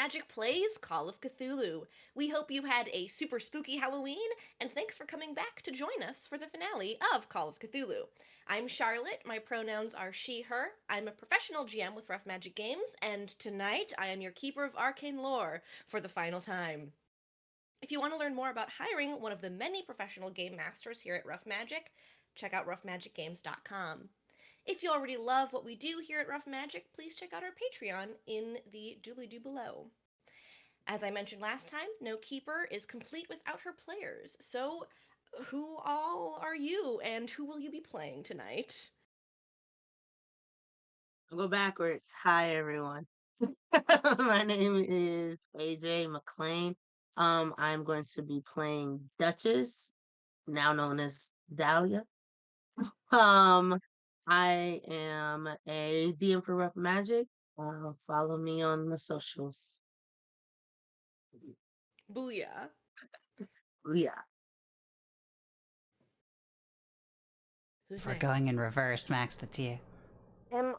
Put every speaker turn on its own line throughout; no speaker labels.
Magic Plays Call of Cthulhu. We hope you had a super spooky Halloween, and thanks for coming back to join us for the finale of Call of Cthulhu. I'm Charlotte, my pronouns are she, her. I'm a professional GM with Rough Magic Games, and tonight I am your keeper of arcane lore for the final time. If you want to learn more about hiring one of the many professional game masters here at Rough Magic, check out roughmagicgames.com. If you already love what we do here at Rough Magic, please check out our Patreon in the doobly-doo below. As I mentioned last time, no keeper is complete without her players. So, who all are you, and who will you be playing tonight?
I'll go backwards. Hi, everyone. My name is AJ McLean. I'm going to be playing Duchess, now known as Dahlia. Um, I am a DM for Rough Magic. Follow me on the socials.
Booyah.
Yeah.
Who's
If we're going
next?
in reverse, Max, that's you.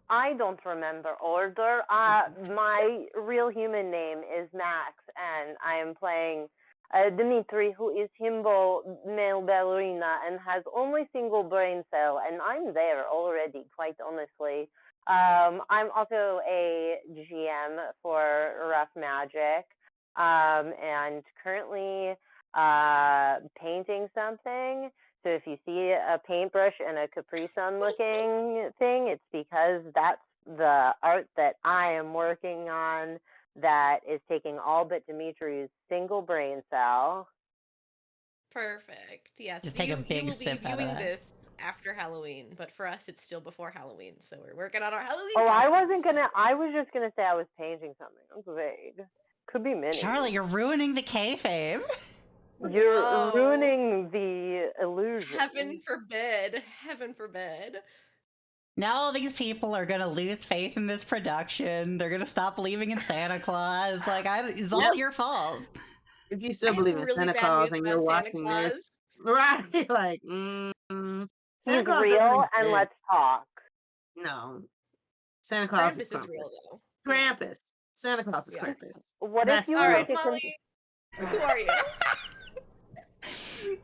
I don't remember order. My real human name is Max, and I am playing Dimitri, who is himbo male ballerina and has only single brain cell, and I'm there already, quite honestly. I'm also a GM for Rough Magic, and currently painting something. So if you see a paintbrush and a Capri Sun looking thing, it's because that's the art that I am working on that is taking all but Dimitri's single brain cell.
Perfect. Yes,
Just take a
you
big
will be
sip out of
viewing
that.
this after Halloween, but for us it's still before Halloween, so we're working on our Halloween
Oh,
costumes.
I was just gonna say I was painting something. That's vague. Could be many.
Charlotte, you're ruining the kayfabe.
You're
No.
ruining the illusion.
Heaven forbid. Heaven forbid.
Now all these people are gonna lose faith in this production. They're gonna stop believing in Santa Claus. It's all
Yep.
your fault.
If you
I
still
have
believe in
really
Santa
bad
Claus
news
and
about
you're
Santa
watching
Claus.
this, right? Like, Santa
He's
Claus doesn't
real, and
exist.
let's talk.
No. Santa Claus is
Krampus is real,
Krampus.
though.
Krampus. Santa Claus is
Yeah.
Krampus.
What
That's
if you
All
were
right,
to
Molly, who are you?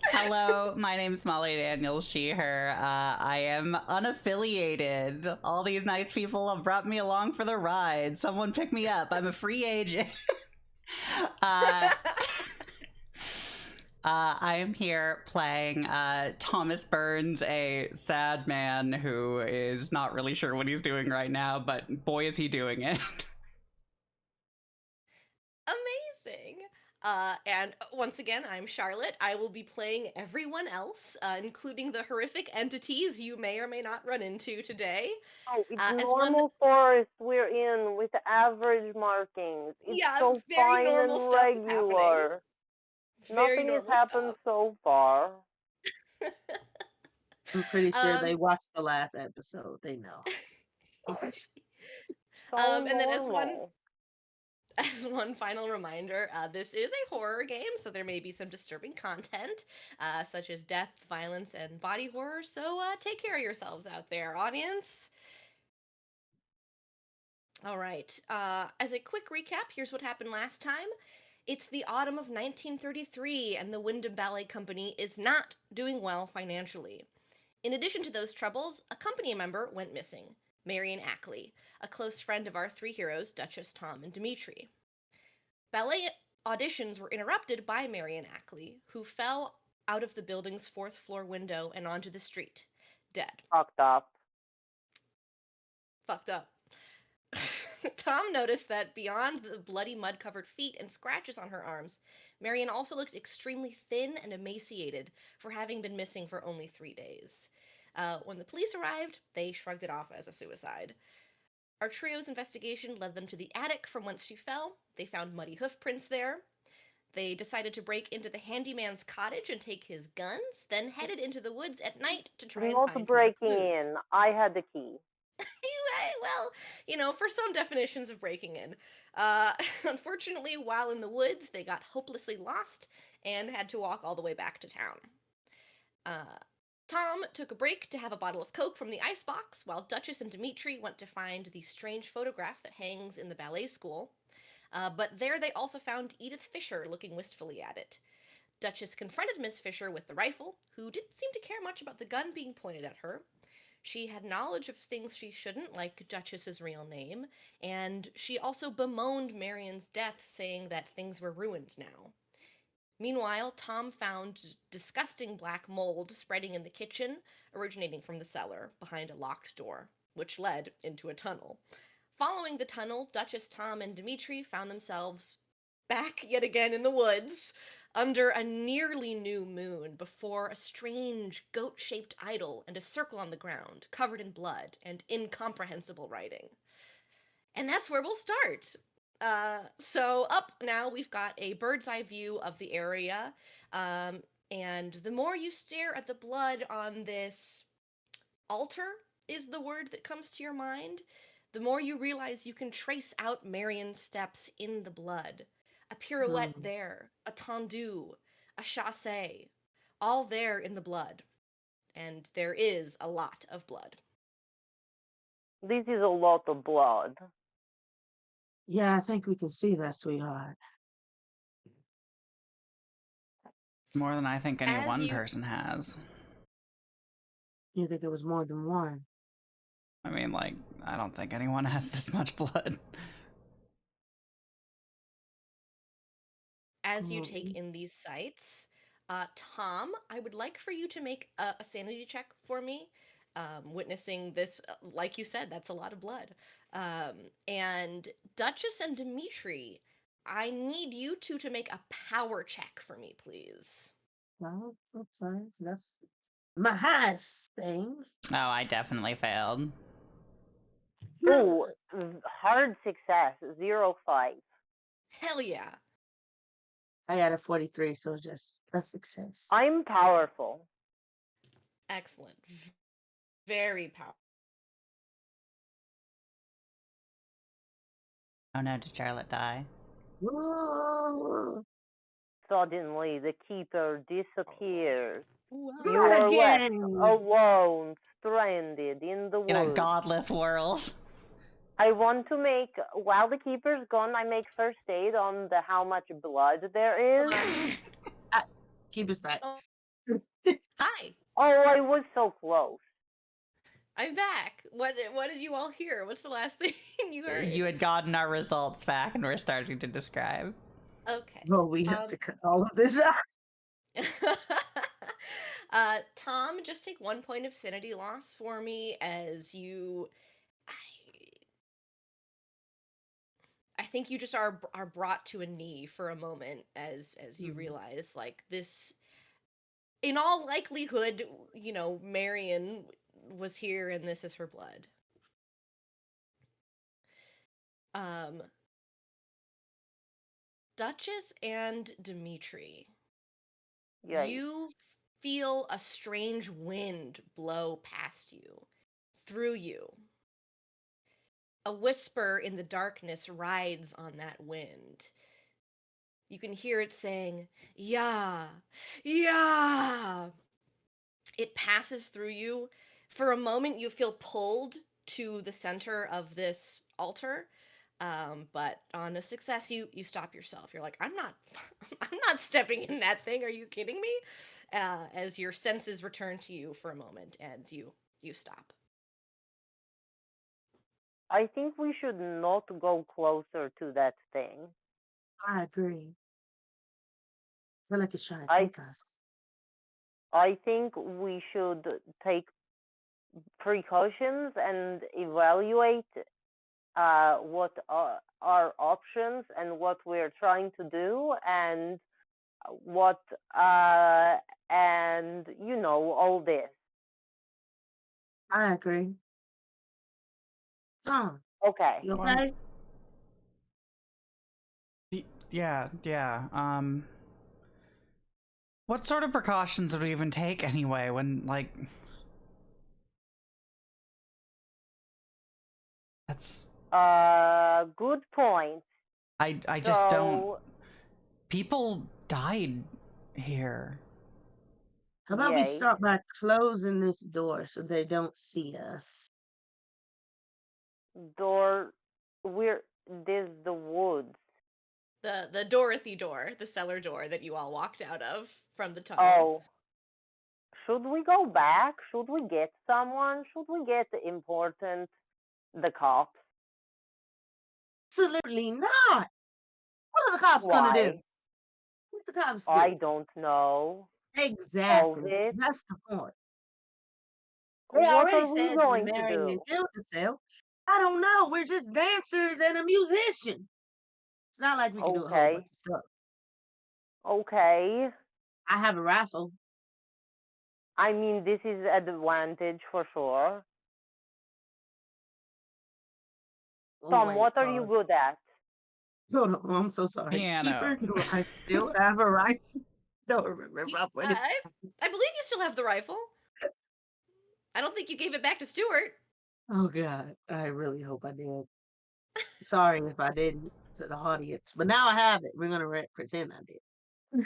Hello, my name's Molly Daniels, she, her. I am unaffiliated. All these nice people have brought me along for the ride. Someone pick me up. I'm a free agent. I am here playing Thomas Burns, a sad man who is not really sure what he's doing right now, but boy, is he doing it.
Amazing. And once again, I'm Charlotte. I will be playing everyone else, including the horrific entities you may or may not run into today.
Oh, it's
As
normal forest we're in with average markings. It's
Yeah,
so
very
fine
normal
and
stuff is happening.
regular.
Very
Nothing has
normal
happened
stuff.
so far.
I'm pretty sure they
Um,
watched the last episode. They know.
So
and then
normal.
as one final reminder, this is a horror game, so there may be some disturbing content, such as death, violence, and body horror. So take care of yourselves out there, audience. All right. As a quick recap, here's what happened last time. It's the autumn of 1933, and the Wyndham Ballet Company is not doing well financially. In addition to those troubles, a company member went missing, Marion Ackley, a close friend of our three heroes, Duchess, Tom, and Dimitri. Ballet auditions were interrupted by Marion Ackley, who fell out of the building's fourth floor window and onto the street, dead.
Fucked up.
Fucked up. Tom noticed that beyond the bloody mud covered feet and scratches on her arms, Marion also looked extremely thin and emaciated for having been missing for only 3 days. When the police arrived, they shrugged it off as a suicide. Our trio's investigation led them to the attic from whence she fell. They found muddy hoof prints there. They decided to break into the handyman's cottage and take his guns, then headed into the woods at night to try and
Not
find more
breaking
clues.
in. I had the key.
Well, for some definitions of breaking in. Unfortunately, while in the woods, they got hopelessly lost and had to walk all the way back to town. Tom took a break to have a bottle of Coke from the icebox, while Duchess and Dimitri went to find the strange photograph that hangs in the ballet school. But there they also found Edith Fisher looking wistfully at it. Duchess confronted Miss Fisher with the rifle, who didn't seem to care much about the gun being pointed at her. She had knowledge of things she shouldn't, like Duchess's real name, and she also bemoaned Marion's death, saying that things were ruined now. Meanwhile, Tom found disgusting black mold spreading in the kitchen, originating from the cellar behind a locked door, which led into a tunnel. Following the tunnel, Duchess, Tom, and Dimitri found themselves back yet again in the woods under a nearly new moon before a strange goat shaped idol and a circle on the ground covered in blood and incomprehensible writing. And that's where we'll start. So up now we've got a bird's eye view of the area, and the more you stare at the blood on this altar, is the word that comes to your mind, the more you realize you can trace out Marion's steps in the blood. A pirouette there, a tendu, a chassé, all there in the blood. And there is a lot of blood.
This is a lot of blood.
Yeah, I think we can see that, sweetheart.
More than I think any
As
one
you-
person has.
You think it was more than one?
I mean, like, I don't think anyone has this much blood.
As you take in these sights, Tom, I would like for you to make a sanity check for me. Witnessing this, like you said, that's a lot of blood. And Duchess and Dimitri, I need you two to make a power check for me, please.
No, okay. That's my highest thing.
Oh, I definitely failed.
Oh, hard success, 0-5.
Hell yeah.
I got a 43, so just a success.
I'm powerful.
Excellent. Very powerful.
Oh no, did Charlotte die?
Whoa.
Suddenly, the keeper disappears. You
Not
are left
again.
alone, stranded in the
In a
woods.
godless world.
I want to make, while the keeper's gone, I make first aid on the how much blood there is.
Keep us back.
Hi,
Oh, I was so close.
I'm back. What did you all hear? What's the last thing you heard?
You had gotten our results back and we're starting to describe.
Okay.
Well, we have to cut all of this out.
Tom, just take 1 point of sanity loss for me as you. I think you just are brought to a knee for a moment as you realize, like, this. In all likelihood, you know, Marion was here and this is her blood. Duchess and Dimitri,
Yikes.
you feel a strange wind blow past you, through you. A whisper in the darkness rides on that wind. You can hear it saying, "Yeah, yeah." It passes through you. For a moment, you feel pulled to the center of this altar. But on a success, you stop yourself. You're like, I'm not stepping in that thing. Are you kidding me? As your senses return to you for a moment, and you stop.
I think we should not go closer to that thing.
I agree. I feel like it's trying to
I-
take us.
I think we should take precautions and evaluate what are our options and what we're trying to do and what and you know all this.
I agree. Tom,
Okay.
you
Well,
okay?
Yeah. What sort of precautions would we even take anyway when, like... That's...
Good point.
I just don't...
So,
People died here.
How about we
yay.
start by closing this door so they don't see us?
There's the woods.
The Dorothy door, the cellar door that you all walked out of from the tunnel.
Oh. Should we go back? Should we get someone? Should we get the cops?
Absolutely not. What are the cops gonna do?
Why?
What the cops do?
I don't know.
Exactly.
it?
That's the point. They
What
already
are we
said
going
when
to
Marion
do?
killed herself. I don't know. We're just dancers and a musician. It's not like we can do a whole bunch
Okay.
of stuff.
Okay.
I have a rifle.
I mean, this is advantage for sure.
Oh,
Tom,
wait,
what are you good at?
Hold on, I'm so sorry.
Piano.
Keeper, do I still have a rifle? Don't remember if I put it.
I believe you still have the rifle. I don't think you gave it back to Stuart.
Oh God, I really hope I did. Sorry if I didn't to the audience, but now I have it. We're gonna pretend I did.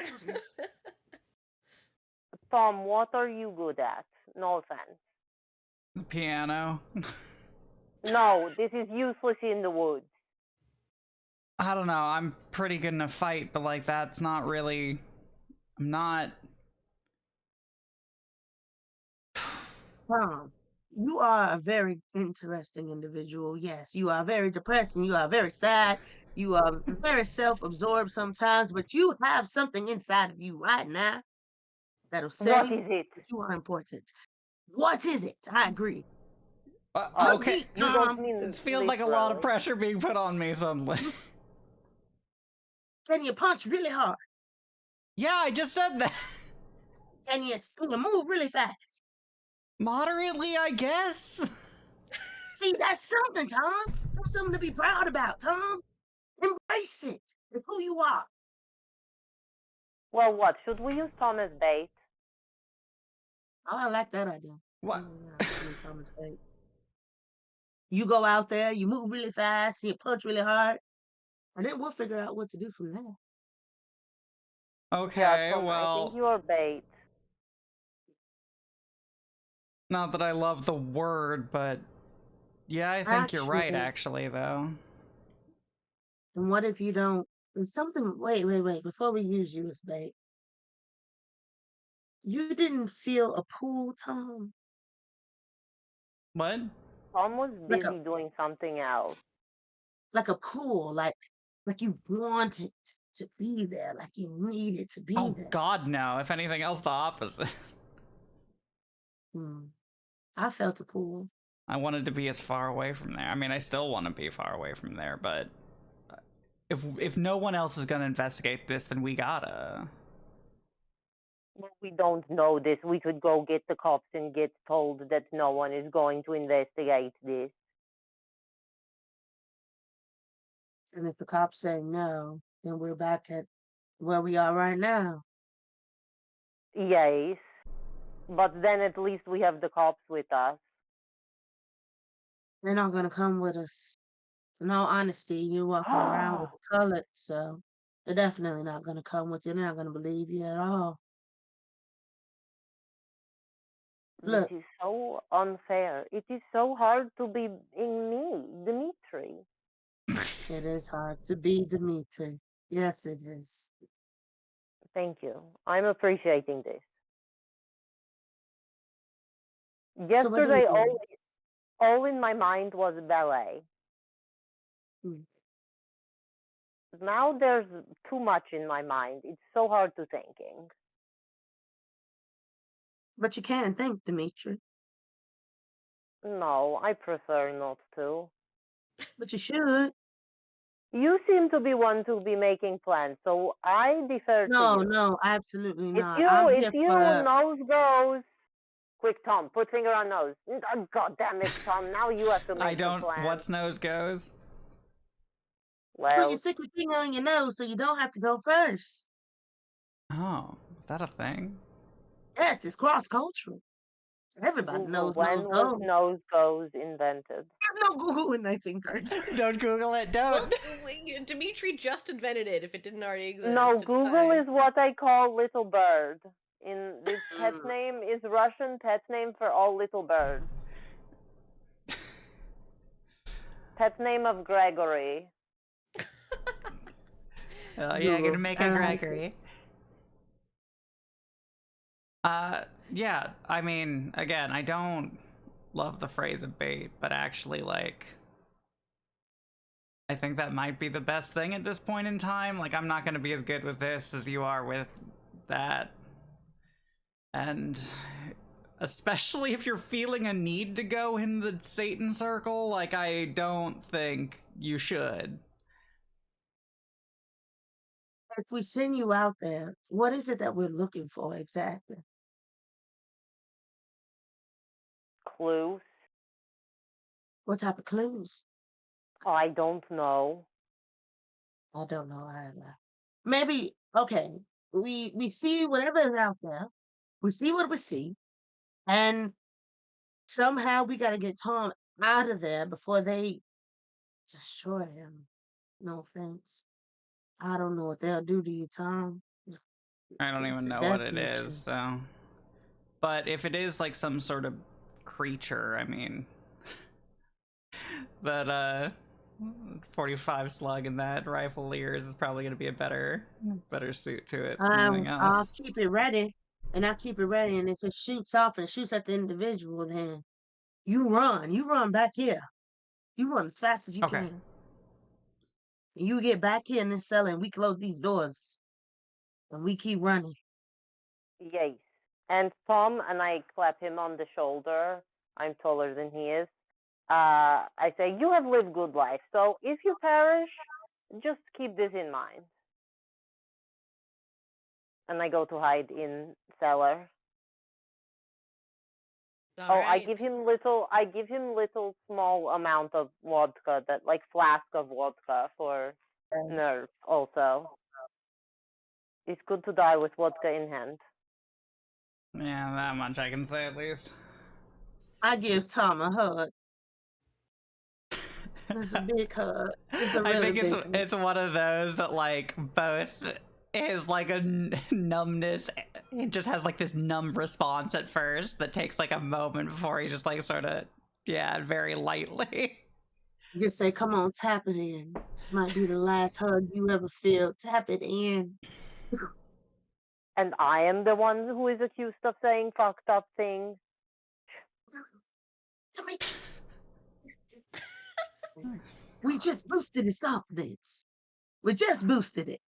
Tom, what are you good at? No offense.
Piano.
No, this is useless in the woods.
I don't know. I'm pretty good in a fight, but like that's not really. I'm not.
Tom, you are a very interesting individual. Yes, you are very depressing. You are very sad. You are very self-absorbed sometimes, but you have something inside of you right now that'll say
What is it?
that you are important. What is it? I agree.
Okay.
Deep,
You
Tom.
don't mean
This feels like a lot of
literally.
pressure being put on me suddenly.
Can you punch really hard?
Yeah, I just said that.
Can you move really fast?
Moderately, I guess.
See, that's something, Tom. That's something to be proud about, Tom. Embrace it. It's who you are.
Well, what? Should we use Tom as bait?
Oh, I like that idea.
What?
Thomas Wayne. You go out there, you move really fast, you punch really hard, and then we'll figure out what to do from there.
Okay,
Yeah, Tom, I
well,
think you are bait.
not that I love the word, but yeah, I think you're right,
Actually.
actually, though.
And what if you don't? There's something. Wait. Before we use you as bait, you didn't feel a pull, Tom?
What?
Tom was
Like
busy doing something else.
like a pull, like you wanted to be there, like you needed to be
Oh,
there.
God, no. If anything else, the opposite.
I felt a pull.
I wanted to be as far away from there. I mean, I still want to be far away from there, but if no one else is gonna investigate this, then we gotta.
Well, we don't know this. We could go get the cops and get told that no one is going to investigate this.
And if the cops say no, then we're back at where we are right now.
Yes, but then at least we have the cops with us.
They're not gonna come with us. In all honesty, you're walking around with a cullet, so they're definitely not gonna come with you. They're not gonna believe you at all. Look.
This is so unfair. It is so hard to be in me, Dimitri.
It is hard to be Dimitri. Yes, it is.
Thank you. I'm appreciating this. Yesterday, all in my mind was ballet. Now there's too much in my mind. It's so hard to thinking.
But you can think, Dimitri.
No, I prefer not to.
But you should.
You seem to be one to be making plans, so I defer to you.
No, absolutely not.
If you, nose goes. Quick, Tom, put finger on nose. Oh, God damn it, Tom, now you have to make the plan.
What's nose goes?
Well, so you stick your finger on your nose so you don't have to go first.
Oh, is that a thing?
Yes, it's cross-cultural. Everybody knows
when
nose
was
goes.
Nose goes invented?
There's no Google in 1930.
Don't Google it, don't.
Well, Dimitri just invented it if it didn't already exist.
No, Google is what I call little bird. In this pet name is Russian pet name for all little birds. Pet name of Gregory.
Oh yeah, gonna
Google.
make a Gregory.
Yeah, I mean, again, I don't love the phrase of bait, but actually, like, I think that might be the best thing at this point in time. Like, I'm not gonna be as good with this as you are with that. And especially if you're feeling a need to go in the Satan circle, like, I don't think you should.
If we send you out there, what is it that we're looking for exactly?
Clues?
What type of clues?
I don't know.
I don't know either. Maybe okay. We see whatever is out there. We see what we see, and somehow we got to get Tom out of there before they destroy him. No offense. I don't know what they'll do to you, Tom.
I don't
It's
even
a
know what
death
it is,
mission.
so. But if it is like some sort of creature, I mean, that 45 slug in that rifle of yours is probably going to be a better suit to it than anything
I'll
else.
keep it ready, and I'll keep it ready. And if it shoots off and shoots at the individual, then you run. You run back here. You run as fast as you
Okay.
can. And you get back here in this cell, and we close these doors, and we keep running.
Yes. And Tom, and I clap him on the shoulder. I'm taller than he is. I say, you have lived good life, so if you perish, just keep this in mind. And I go to hide in cellar.
All
I
right.
give him little small amount of vodka, that like flask of vodka for nerve also. It's good to die with vodka in hand.
Yeah, that much I can say at least.
I give Tom a hug. It's a big hug. It's a
I
really
think
big hug.
it's one of those that like both is like a numbness. It just has like this numb response at first that takes like a moment before he just like sort of very lightly.
You just say, come on, tap it in. This might be the last hug you ever feel. Tap it in.
And I am the one who is accused of saying fucked up things.
We just boosted his confidence. We just boosted it.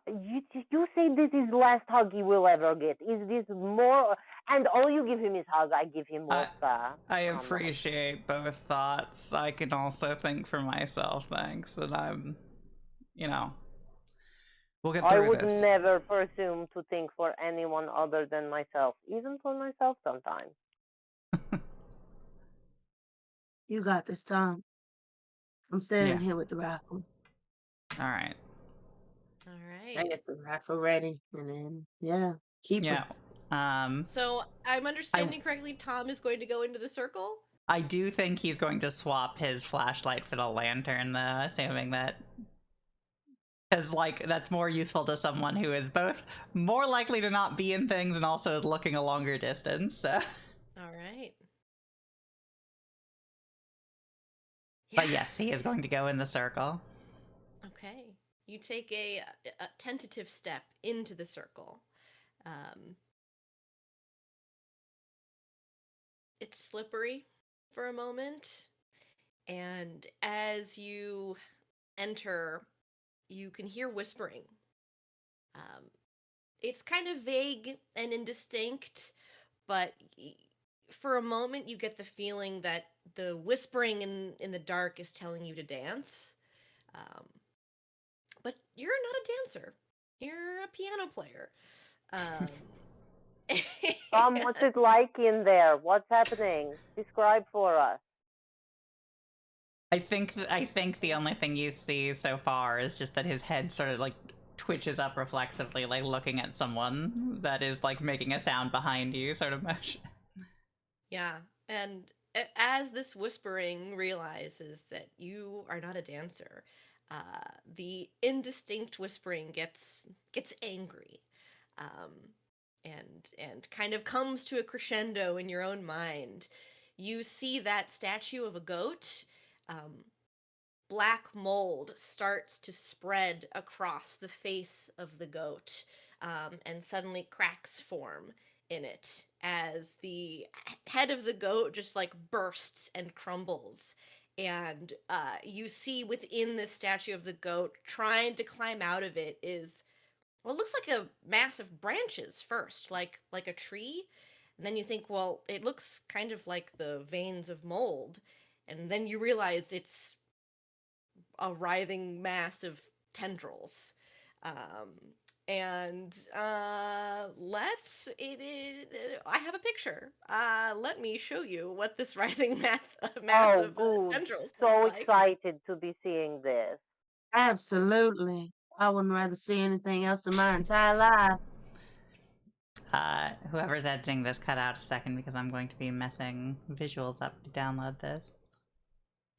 You say this is the last hug he will ever get. Is this more? And all you give him is hug. I give him vodka.
I appreciate both thoughts. I can also think for myself, thanks. And I'm, we'll get through
I would
this.
never presume to think for anyone other than myself, even for myself sometimes.
You got this, Tom. I'm standing here with the rifle.
All right.
All
I
right.
get the rifle ready, and then keep it.
So I'm understanding correctly. Tom is going to go into the circle.
I do think he's going to swap his flashlight for the lantern, though, assuming that. Because, like, that's more useful to someone who is both more likely to not be in things and also is looking a longer distance, so.
All right.
But yes, he is going to go in the circle.
Okay. You take a tentative step into the circle. It's slippery for a moment, and as you enter, you can hear whispering. It's kind of vague and indistinct, but for a moment you get the feeling that the whispering in the dark is telling you to dance. But you're not a dancer. You're a piano player.
Tom, what's it like in there? What's happening? Describe for us.
I think the only thing you see so far is just that his head sort of like twitches up reflexively, like looking at someone that is like making a sound behind you, sort of motion.
Yeah, and as this whispering realizes that you are not a dancer, the indistinct whispering gets angry, and kind of comes to a crescendo in your own mind. You see that statue of a goat. black mold starts to spread across the face of the goat, and suddenly cracks form in it as the head of the goat just like bursts and crumbles. And you see within the statue of the goat, trying to climb out of it, is well, it looks like a mass of branches first, like a tree. And then you think, well, it looks kind of like the veins of mold. And then you realize it's a writhing mass of tendrils. And I have a picture. Let me show you what this writhing mass
Oh,
of
good.
tendrils
So
looks like.
excited to be seeing this.
Absolutely. I wouldn't rather see anything else in my entire life.
Whoever's editing this, cut out a second because I'm going to be messing visuals up to download this.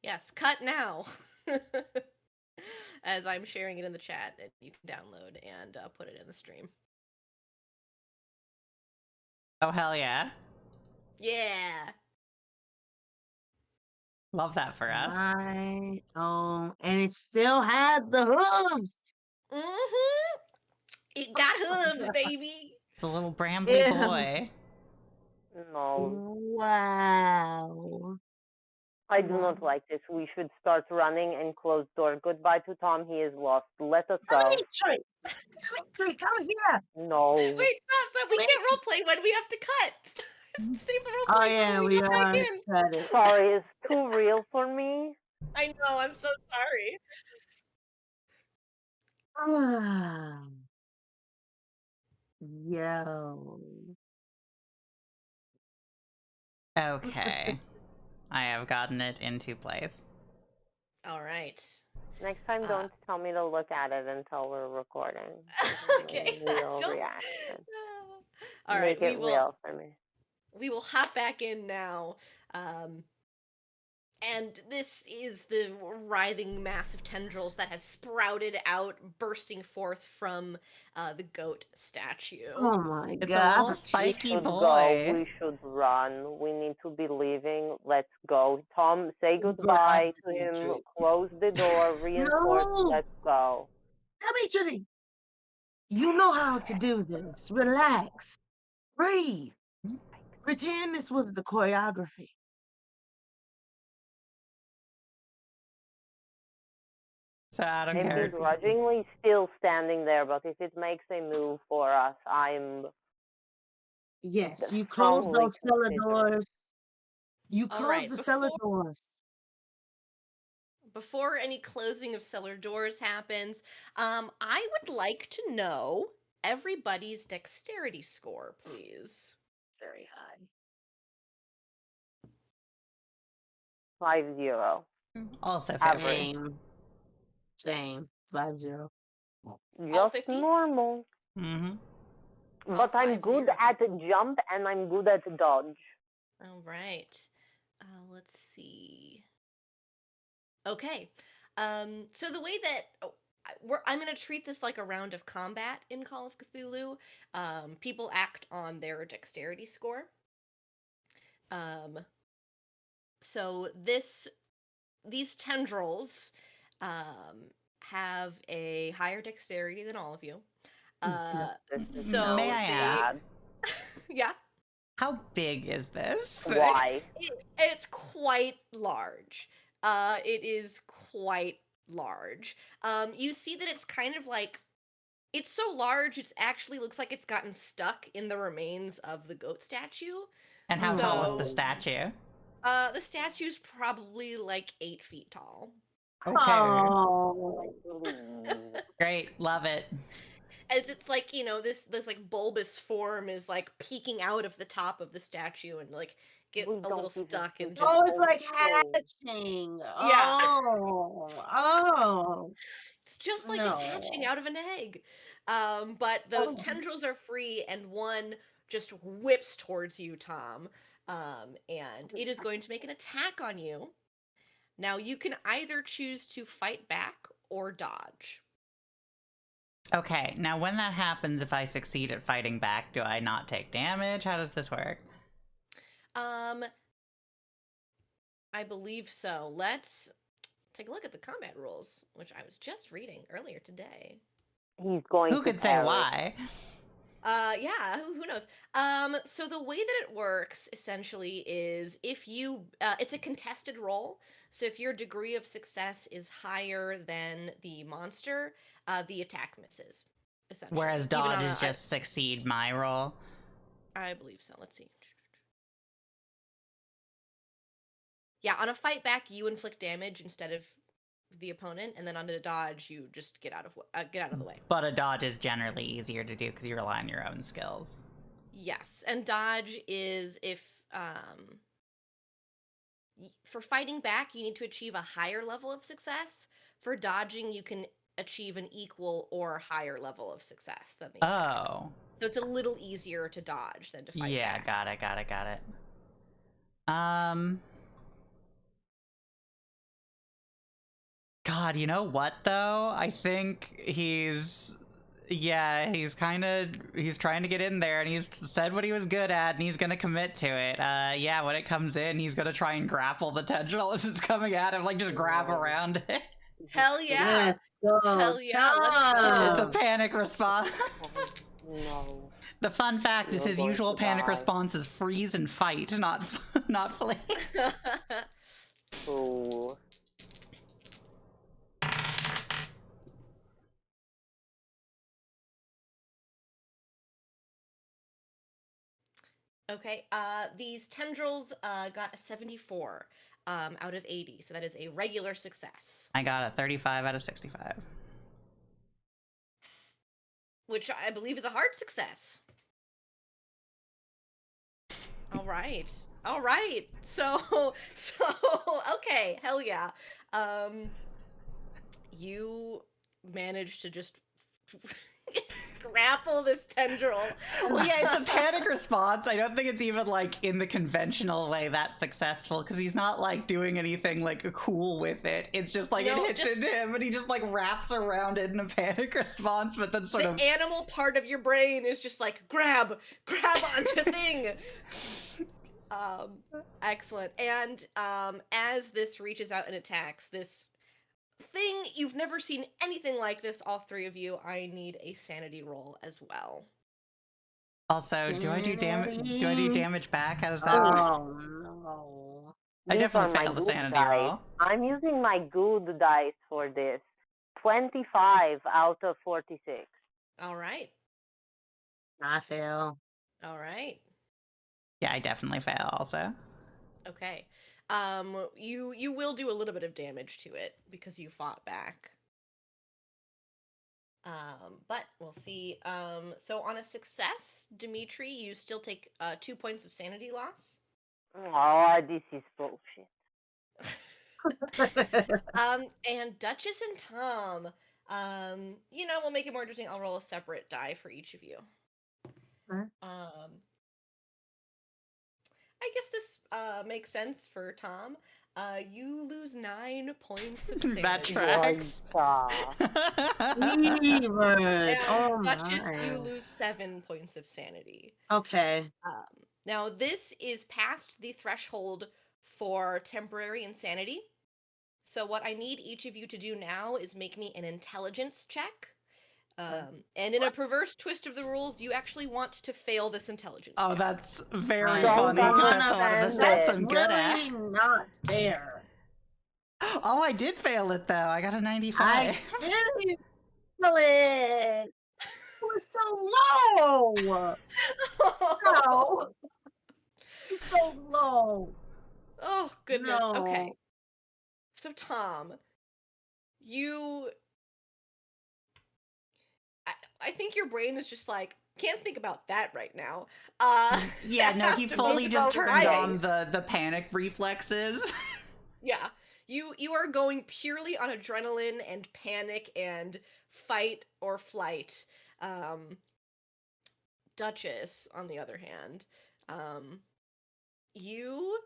Yes, cut now. As I'm sharing it in the chat, and you can download and put it in the stream.
Oh, hell yeah.
Yeah.
Love that for us.
Right. Oh, and it still has the hooves.
Mm-hmm. It got hooves, baby.
It's a little brambly
Ew.
boy.
No,
Wow.
I do not
Wow.
like this. We should start running and close door. Goodbye to Tom. He is lost. Let us go.
Dimitri! Dimitri, come here.
No.
Wait, stop. We can't
Dimitri.
roleplay when we have to cut. Save the
Oh,
roleplay
yeah,
for when we
we
come back
are.
in.
Cut it.
Sorry, it's too real for me.
I know, I'm so sorry.
Ah. Yo.
Okay. I have gotten it into place.
All right.
Next time, don't tell me to look at it until we're recording.
Okay.
Real
Don't.
reaction.
All right,
Make it real for me.
we will hop back in now. And this is the writhing mass of tendrils that has sprouted out, bursting forth from the goat statue.
Oh my
It's a little
God.
We
spiky
should
boy.
go. We should run. We need to be leaving. Let's go. Tom, say goodbye to him.
Dimitri.
Close the door. Reinforce.
No.
Let's go.
Dimitri, you know how to do this. Relax. Breathe. Pretend this was the choreography.
So out of
I'm
character.
begrudgingly still standing there, but if it makes a move for us, I'm
Yes, you close
strongly
those cellar
considering.
doors. You
All
close
right,
the cellar doors.
before any closing of cellar doors happens, I would like to know everybody's dexterity score, please.
Very high.
5-0.
Also
Average.
50.
Same. 5-0.
Just
50?
normal.
Mm-hmm.
But I'm good
5-0.
at jump and I'm good at dodge.
All right. Let's see. Okay. So the way that I'm going to treat this like a round of combat in Call of Cthulhu. People act on their dexterity score. So these tendrils have a higher dexterity than all of you.
This is
So
May I ask?
bad.
Yeah.
How big is this?
Why?
It's quite large. It is quite large. You see that it's kind of like, it's so large, it actually looks like it's gotten stuck in the remains of the goat statue.
And how tall is
So-
the statue?
The statue's probably like 8 feet tall.
Okay.
Oh.
Great. Love it.
As it's like, this like bulbous form is like peeking out of the top of the statue and like get
We
a
don't
little
even
stuck and
think
just
Oh, it's like
Okay.
hatching.
Yeah.
Oh.
it's just like it's hatching
No.
out of an egg. But those
Oh.
tendrils are free and one just whips towards you, Tom. And it is going to make an attack on you. Now you can either choose to fight back or dodge.
Okay. Now, when that happens, if I succeed at fighting back, do I not take damage? How does this work?
I believe so. Let's take a look at the combat rules, which I was just reading earlier today.
He's going
Who
to
could say
perish.
why?
Yeah, who knows? So the way that it works essentially is if you, it's a contested roll. So if your degree of success is higher than the monster, the attack misses. Essentially,
Whereas
Even
dodge
on
is just succeed my roll.
I believe so. Let's see. Yeah, on a fight back, you inflict damage instead of the opponent, and then on a dodge, you just get out of the way.
But a dodge is generally easier to do because you rely on your own skills.
Yes, and dodge is if for fighting back, you need to achieve a higher level of success. For dodging, you can achieve an equal or higher level of success than the attack.
Oh.
So it's a little easier to dodge than to fight
Yeah,
back.
got it. God, you know what though? I think he's trying to get in there, and he's said what he was good at, and he's gonna commit to it. Yeah, when it comes in, he's gonna try and grapple the tendril as it's coming at him, like just grab around it.
Hell yeah!
Let's go,
Hell yeah, let's go.
It's a panic response.
No.
The fun fact is
You're
his
going
usual
to
panic
die.
response is freeze and fight, not flee.
Ooh.
Okay, these tendrils got a 74 out of 80, so that is a regular success.
I got a 35 out of 65.
Which I believe is a hard success. All right. So okay, hell yeah. You managed to just grapple this tendril.
Well, yeah, it's a panic response. I don't think it's even like in the conventional way that's successful because he's not like doing anything like cool with it. It's just like
No,
it hits into him and he just like wraps around it in a panic response, but then sort
The
of
animal part of your brain is just like grab onto thing. Excellent. And as this reaches out and attacks this thing, you've never seen anything like this, all three of you, I need a sanity roll as well.
Also, do I do damage back? How does that work?
Oh no.
I
These
definitely
are my
failed the
good
sanity
dice.
roll.
I'm using my good dice for this. 25 out of 46.
All right.
I fail.
All right.
Yeah, I definitely fail also.
Okay. You will do a little bit of damage to it because you fought back. But we'll see. So on a success, Dimitri, you still take 2 points of sanity loss.
Oh, this is bullshit.
And Duchess and Tom, we'll make it more interesting. I'll roll a separate die for each of you.
Huh?
I guess this makes sense for Tom. You lose 9 points of sanity.
That tracks.
Keyword.
And
Oh
Duchess,
my.
you lose 7 points of sanity.
Okay.
Now, this is past the threshold for temporary insanity. So what I need each of you to do now is make me an intelligence check. And in a perverse twist of the rules, you actually want to fail this intelligence
Oh,
check.
that's very
Don't
funny because
go
that's
on
one of the
offense.
stats I'm good at.
Really not fair.
Oh, I did fail it though. I got a 95.
I didn't feel it. It was so low. No. It's so low.
Oh, goodness.
No.
Okay. So, Tom, I think your brain is just like, can't think about that right now.
Yeah, no, he
have to
fully
think
just
about
turned
writing.
on the panic reflexes.
Yeah. You are going purely on adrenaline and panic and fight or flight. Duchess, on the other hand, you're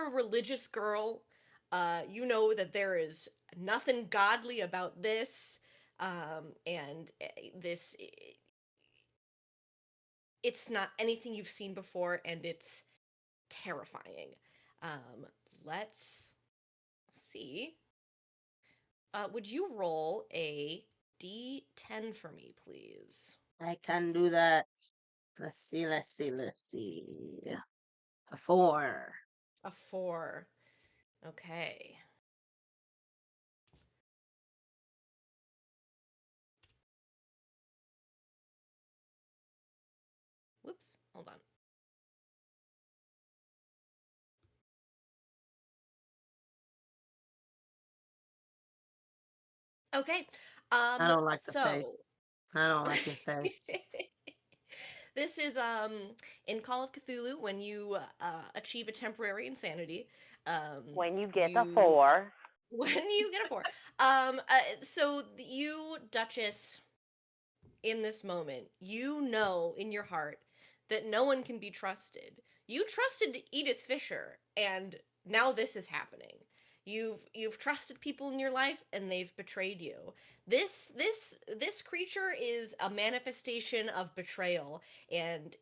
a religious girl. You know that there is nothing godly about this, and it's not anything you've seen before, and it's terrifying. Let's see. Would you roll a D10 for me, please?
I can do that. Let's see. A 4.
A 4. Okay. Whoops, hold on. Okay.
I don't like the face.
So
I don't like your face.
this is in Call of Cthulhu when you achieve a temporary insanity.
When you get a
you
4.
when you get a 4. So you, Duchess, in this moment, you know in your heart that no one can be trusted. You trusted Edith Fisher, and now this is happening. You've trusted people in your life, and they've betrayed you. This creature is a manifestation of betrayal, and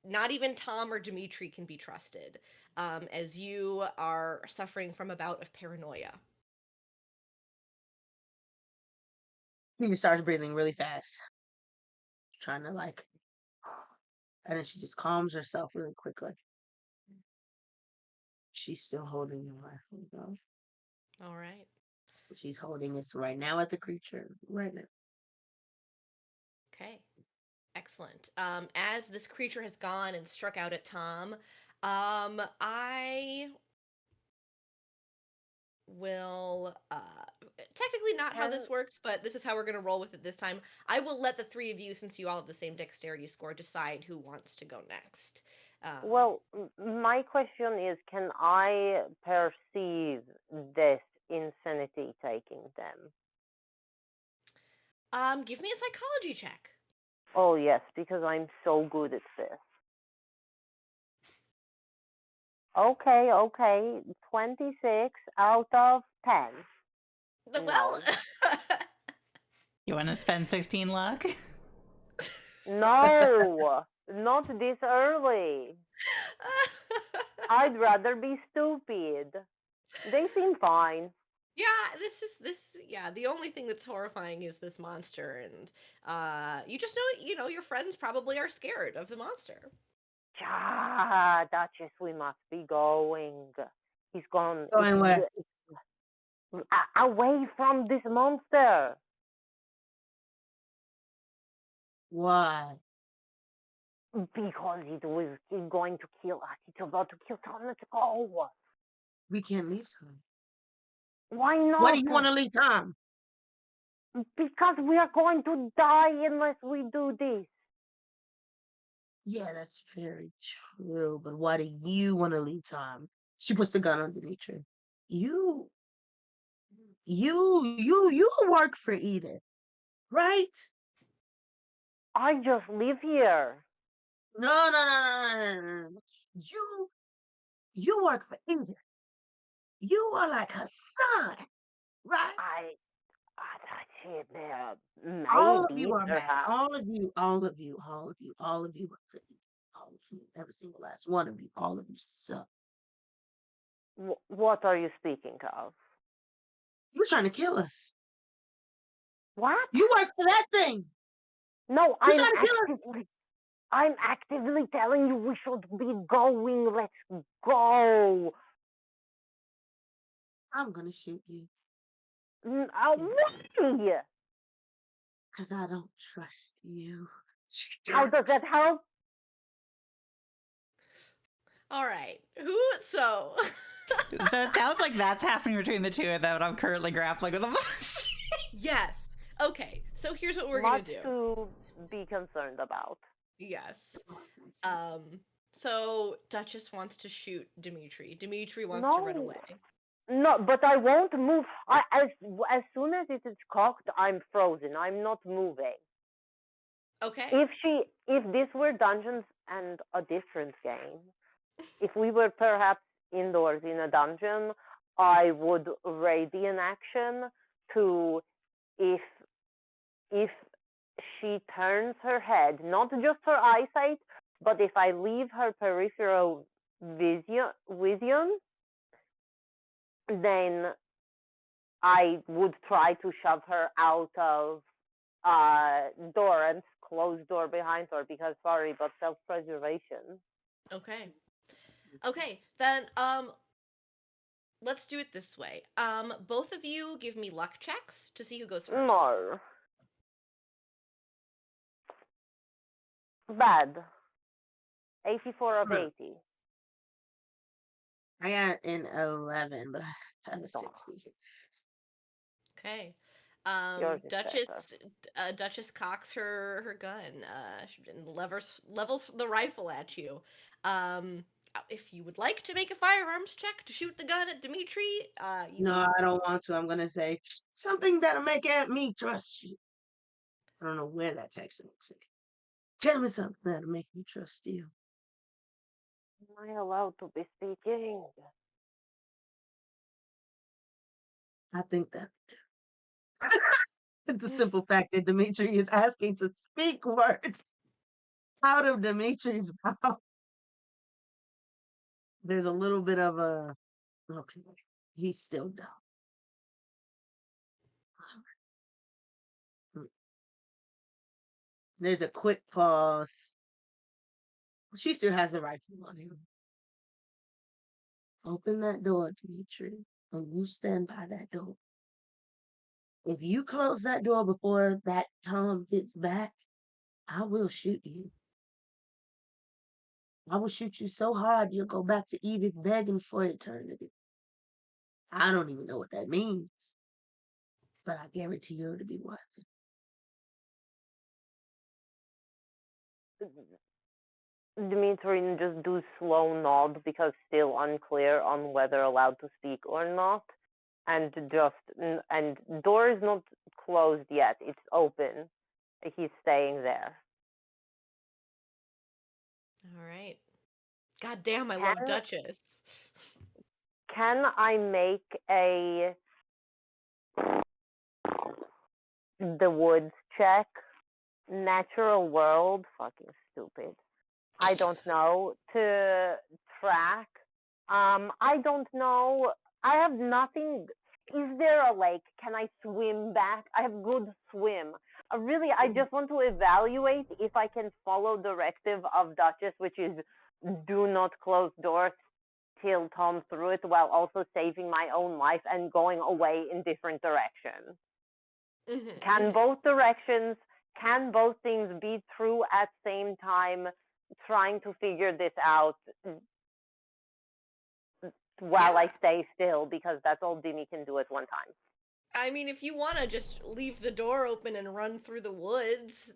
not even Tom or Dimitri can be trusted, as you are suffering from a bout of paranoia.
She starts breathing really fast, trying to and then she just calms herself really quickly. She's still holding your rifle, though.
All right.
She's holding this right now at the creature, right now.
Okay. Excellent. As this creature has gone and struck out at Tom, I will technically not how this works, but this is how we're going to roll with it this time. I will let the three of you, since you all have the same dexterity score, decide who wants to go next.
Well, my question is, can I perceive this insanity taking them?
Give me a psychology check.
Oh, yes, because I'm so good at this. Okay, 26 out of 10.
Well,
You want to spend 16 luck?
No, not this early. I'd rather be stupid. They seem fine.
Yeah, the only thing that's horrifying is this monster, and you just know, your friends probably are scared of the monster.
Ah, Duchess, we must be going. He's gone.
Going where?
Away from this monster.
Why?
Because he's going to kill us. He's about to kill Tom. Let's go.
We can't leave Tom.
Why not?
Why do you want to leave Tom?
Because we are going to die unless we do this.
Yeah, that's very true. But why do you want to leave Tom? She puts the gun on Dimitri. You work for Edith, right?
I just live here.
No. You work for Edith. You are like her son, right?
That's it there.
All of
Maybe,
you are mad.
perhaps.
All of you work for Edith. All of you all of you, every single last one of you, all of you suck.
What are you speaking of?
You're trying to kill us.
What?
You work for that thing.
No,
You're trying to kill us.
I'm actively telling you we should be going. Let's go.
I'm gonna shoot you.
Why?
Because I don't trust you.
How does that help?
All right. So
So it sounds like that's happening between the two of them, and I'm currently grappling with a monster.
yes. Okay. So here's what we're gonna do.
Much to be concerned about.
Yes. So Duchess wants to shoot Dimitri. Dimitri wants to run away.
No, but I won't move. As soon as it is cocked, I'm frozen. I'm not moving.
Okay.
If this were Dungeons and a different game, if we were perhaps indoors in a dungeon, I would radiant action to if she turns her head, not just her eyesight, but if I leave her peripheral vision, then I would try to shove her out of door and close door behind her because sorry, but self-preservation.
Okay. Okay, then let's do it this way. Both of you give me luck checks to see who goes first.
No. Bad. 84 of
Hmm.
80.
I got an 11, but I have a 60.
Okay.
Yours is
Duchess Duchess cocks her gun and levels the rifle at you. If you would like to make a firearms check to shoot the gun at Dimitri,
No, I don't want to. I'm going to say something that'll make me trust you. I don't know where that text is. Tell me something that'll make me trust you.
Am I allowed to be speaking?
I think that it's the simple fact that Dimitri is asking to speak words out of Dimitri's mouth. There's a little bit of a, okay, he's still dumb. There's a quick pause. She still has the rifle on him. Open that door, Dimitri, and you stand by that door. If you close that door before that Tom gets back, I will shoot you. I will shoot you so hard you'll go back to Edith begging for eternity. I don't even know what that means, but I guarantee you it'll be worth it.
Dimitri just do slow nod because still unclear on whether allowed to speak or not. And door is not closed yet. It's open. He's staying there.
all right. God damn, I love Duchess.
Can I make the woods check? Natural world, fucking stupid. I don't know, to track. I don't know. I have nothing. Is there a lake? Can I swim back? I have good swim. Really, I just want to evaluate if I can follow directive of Duchess, which is do not close doors till Tom through it, while also saving my own life and going away in different directions. Can both things be true at same time? Trying to figure this out while I stay still, because that's all Dimi can do at one time.
I mean, if you want to just leave the door open and run through the woods,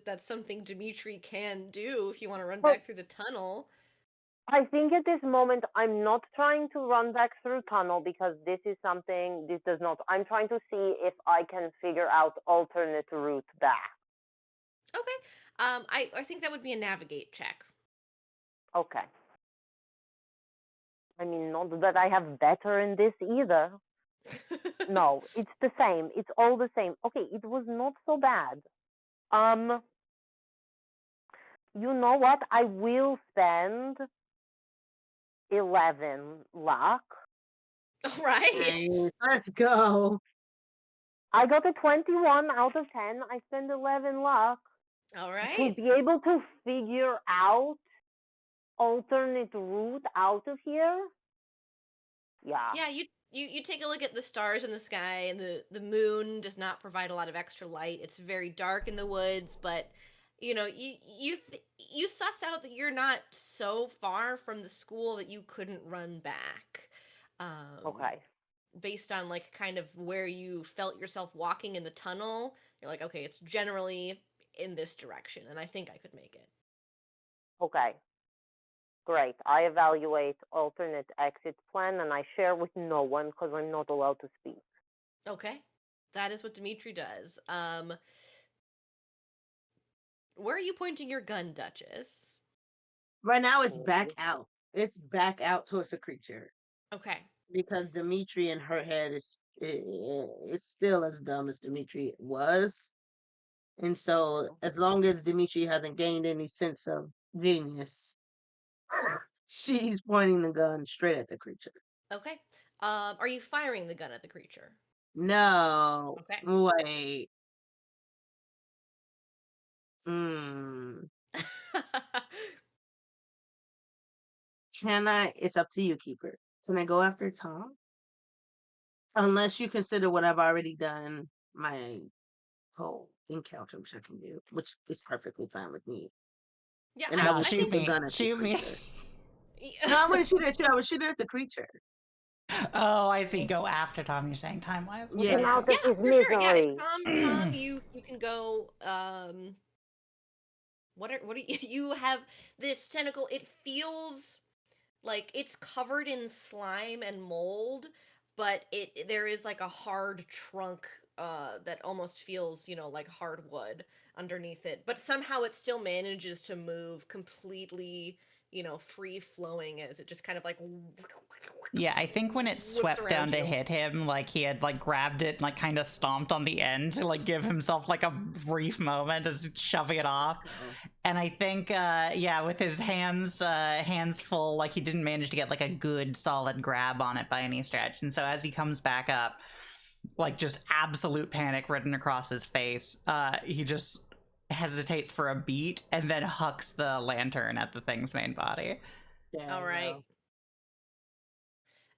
that's something Dimitri can do if you want to run back through the tunnel.
I think at this moment I'm not trying to run back through tunnel because this does not. I'm trying to see if I can figure out alternate route back.
Okay. I think that would be a navigate check.
Okay. I mean, not that I have better in this either. No, it's the same. It's all the same. Okay, it was not so bad. You know what? I will spend 11 luck.
All right.
Nice. Let's go.
I got a 21 out of 10. I spend 11 luck.
All right.
To be able to figure out alternate route out of here. Yeah.
Yeah, you take a look at the stars in the sky, and the moon does not provide a lot of extra light. It's very dark in the woods, but you know, you suss out that you're not so far from the school that you couldn't run back.
Okay.
Based on like kind of where you felt yourself walking in the tunnel, you're like, okay, it's generally in this direction, and I think I could make it.
Okay. Great. I evaluate alternate exit plan and I share with no one because I'm not allowed to speak.
Okay. That is what Dimitri does. Where are you pointing your gun, Duchess?
Right now it's back out. It's back out towards the creature.
Okay.
Because Dimitri in her head it's still as dumb as Dimitri was. And so as long as Dimitri hasn't gained any sense of genius, she's pointing the gun straight at the creature.
Okay. Are you firing the gun at the creature?
No.
Okay.
Wait. Hmm. Can I? It's up to you, Keeper. Can I go after Tom? Unless you consider what I've already done, my whole encounter, which I can do, which is perfectly fine with me.
Yeah,
And I will
I
shoot
shoot the
think.
me.
gun at the
Shoot me.
creature. No, I'm gonna shoot at you. I would shoot it at the creature.
Oh, I see. Go after Tom, you're saying time-wise?
Yeah.
Get him out
Yeah,
of his
for sure. Yeah, if
misery.
Tom, you can go. What are you? You have this tentacle. It feels like it's covered in slime and mold, but there is like a hard trunk that almost feels, like hardwood underneath it. But somehow it still manages to move completely, free flowing as it just kind of like
Yeah, I think when it
whips
swept down
around
to
you.
hit him, like he had like grabbed it and like kind of stomped on the end to like give himself like a brief moment as shoving it off.
So,
And I think yeah, with his hands full, like he didn't manage to get like a good solid grab on it by any stretch. And so as he comes back up, like just absolute panic written across his face, he just hesitates for a beat and then hucks the lantern at the thing's main body.
there
All
you
right.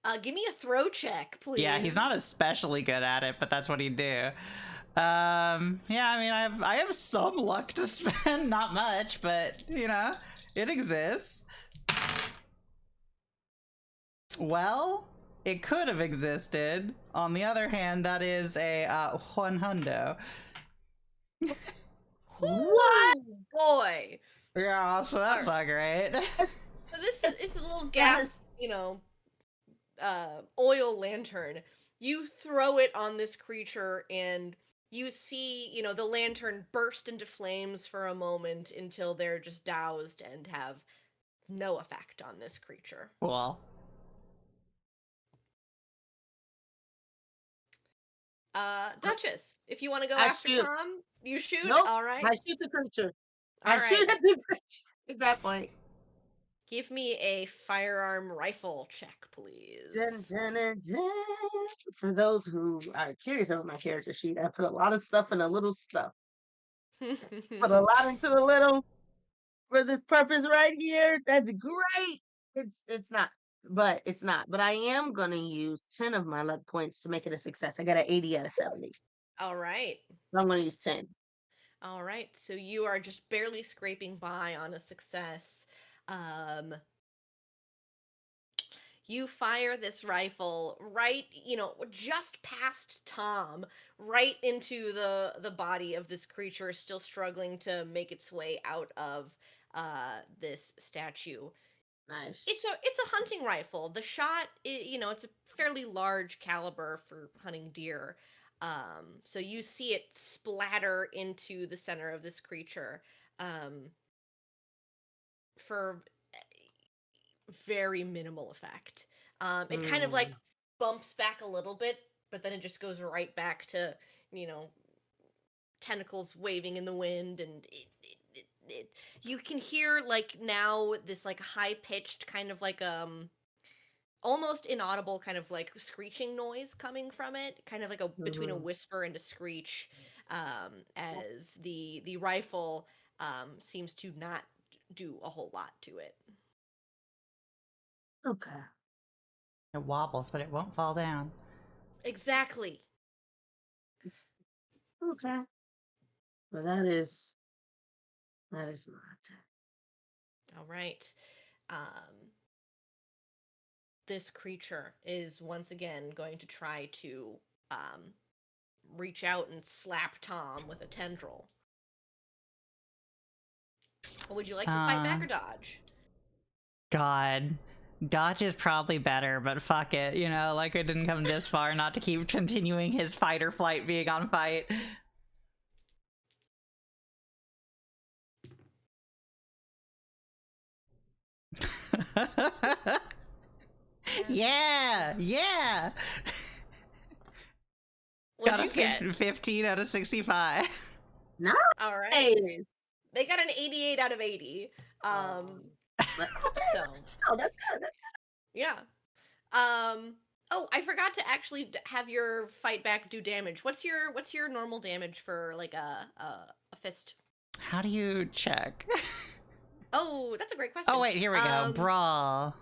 go.
Give me a throw check, please.
Yeah, he's not especially good at it, but that's what he'd do. Yeah, I mean, I have some luck to spend, not much, but it exists. Well, it could have existed. On the other hand, that is a 100.
What?
Boy.
Yeah, so that's not great.
So this is a little gas, oil lantern. You throw it on this creature and you see, the lantern burst into flames for a moment until they're just doused and have no effect on this creature.
Cool.
Duchess, if you want to go
I
after
shoot.
Tom, you shoot.
Nope.
All right.
I shoot the creature.
All
I
right.
shoot at the creature at that point.
Give me a firearm rifle check, please.
Dun, dun, dun, dun. For those who are curious about my character sheet, I put a lot of stuff in a little stuff. Put a lot into the little for this purpose right here. That's great. It's not, but it's not. But I am gonna use 10 of my luck points to make it a success. I got an 80 out of 70.
All right.
So I'm gonna use 10.
All right. So you are just barely scraping by on a success. You fire this rifle right, just past Tom, right into the body of this creature still struggling to make its way out of this statue.
Nice.
It's a hunting rifle. The shot, it's a fairly large caliber for hunting deer. So you see it splatter into the center of this creature for very minimal effect. It kind of like bumps back a little bit, but then it just goes right back to, tentacles waving in the wind, and you can hear like now this like high pitched kind of like almost inaudible kind of like screeching noise coming from it, kind of like between a whisper and a screech, as the rifle seems to not do a whole lot to it.
Okay.
It wobbles, but it won't fall down.
Exactly.
Okay. Well, that is my attack.
All right. This creature is once again going to try to reach out and slap Tom with a tendril. Would you like to fight back or dodge?
God. Dodge is probably better, but fuck it. Like it didn't come this far not to keep continuing his fight or flight being on fight. Yeah.
What'd
Got
you get?
15 out of 65.
Nice.
All right. They got an 88 out of 80.
So
So
oh, that's good.
yeah. Oh, I forgot to actually have your fight back do damage. What's your normal damage for like a fist?
How do you check?
Oh, that's a great question.
Oh, wait, here we go. Brawl.